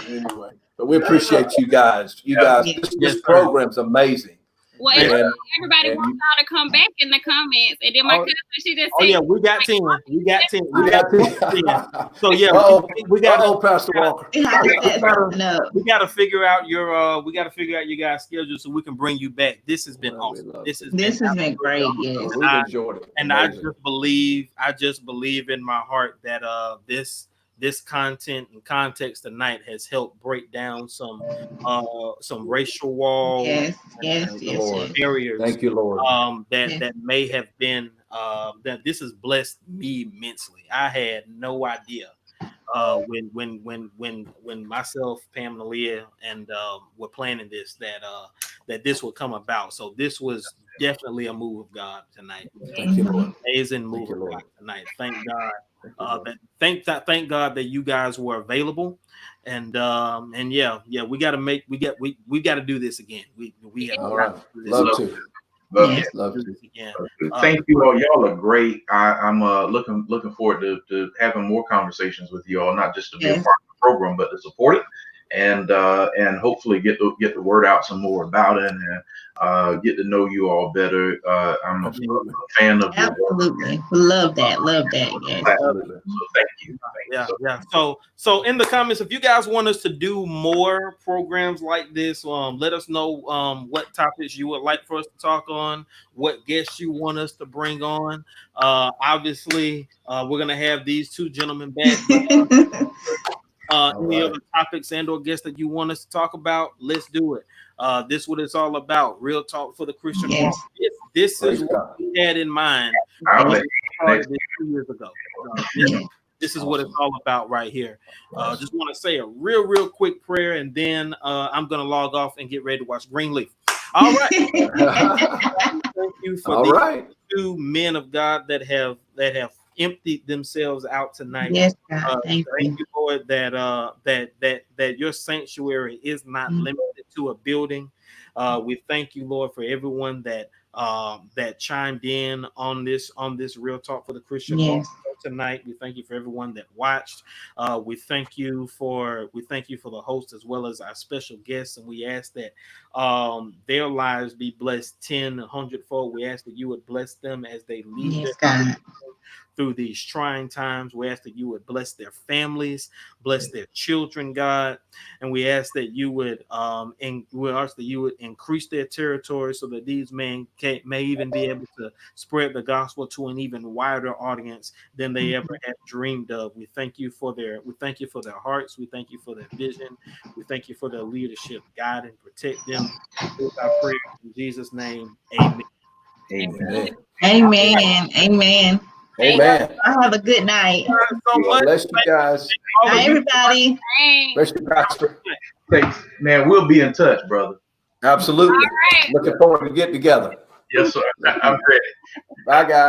anyway, but we appreciate you guys. This program's amazing. Well, everybody wants y'all to come back in the comments, and then my cousin, she just said, yeah, we got 10. We got 10. We got 10. So yeah, we got Pastor Walker. We got to figure out your you guys' schedule so we can bring you back. This has been awesome. This has been great. Yes, we've enjoyed it. And I just believe in my heart that this content and context tonight has helped break down some racial walls, barriers. Thank you, Lord. That may have been that this has blessed me immensely. I had no idea when myself, Pam, and Aleia, and were planning this that this would come about. So this was definitely a move of God tonight. Thank you, Lord. Amazing move of God tonight. Thank God. Thank God that you guys were available, and yeah, we got to do this again. We have all right. Love to. Thank you all. Y'all are great. I'm looking forward to having more conversations with you all, not just to be a part of the program, but to support it and hopefully get the word out some more about it and get to know you all better. I'm a fan of absolutely love that. Yes. Absolutely. So thank you. Yeah. So in the comments, if you guys want us to do more programs like this, let us know what topics you would like for us to talk on, what guests you want us to bring on. Obviously, we're gonna have these two gentlemen back. Any other topics and or guests that you want us to talk about, let's do it. This is what it's all about. Real talk for the Christian walk. This is what we had in mind when we started this 2 years ago. This is what it's all about right here. Just want to say a real quick prayer, and then I'm going to log off and get ready to watch Greenleaf. All right. Thank you for these two men of God that have emptied themselves out tonight. Yes, God. Thank you, Lord, that your sanctuary is not limited to a building. We thank you, Lord, for everyone that chimed in on this Real Talk for the Christian walk tonight. We thank you for everyone that watched. We thank you for the host as well as our special guests, and we ask that their lives be blessed 10, 100-fold. We ask that you would bless them as they lead through these trying times. We ask that you would bless their families, bless their children, God, and we ask that you would increase their territory so that these men may even be able to spread the gospel to an even wider audience than they ever have dreamed of. We thank you for their hearts. We thank you for their vision. We thank you for their leadership. Guide and protect them. With our prayer in Jesus' name, amen. Amen. Amen. I have a good night. Bless you guys. Bye, everybody. Bless you, Pastor. Thanks, man. We'll be in touch, brother. Absolutely. Looking forward to getting together. Yes, sir. I'm ready. Bye, guys.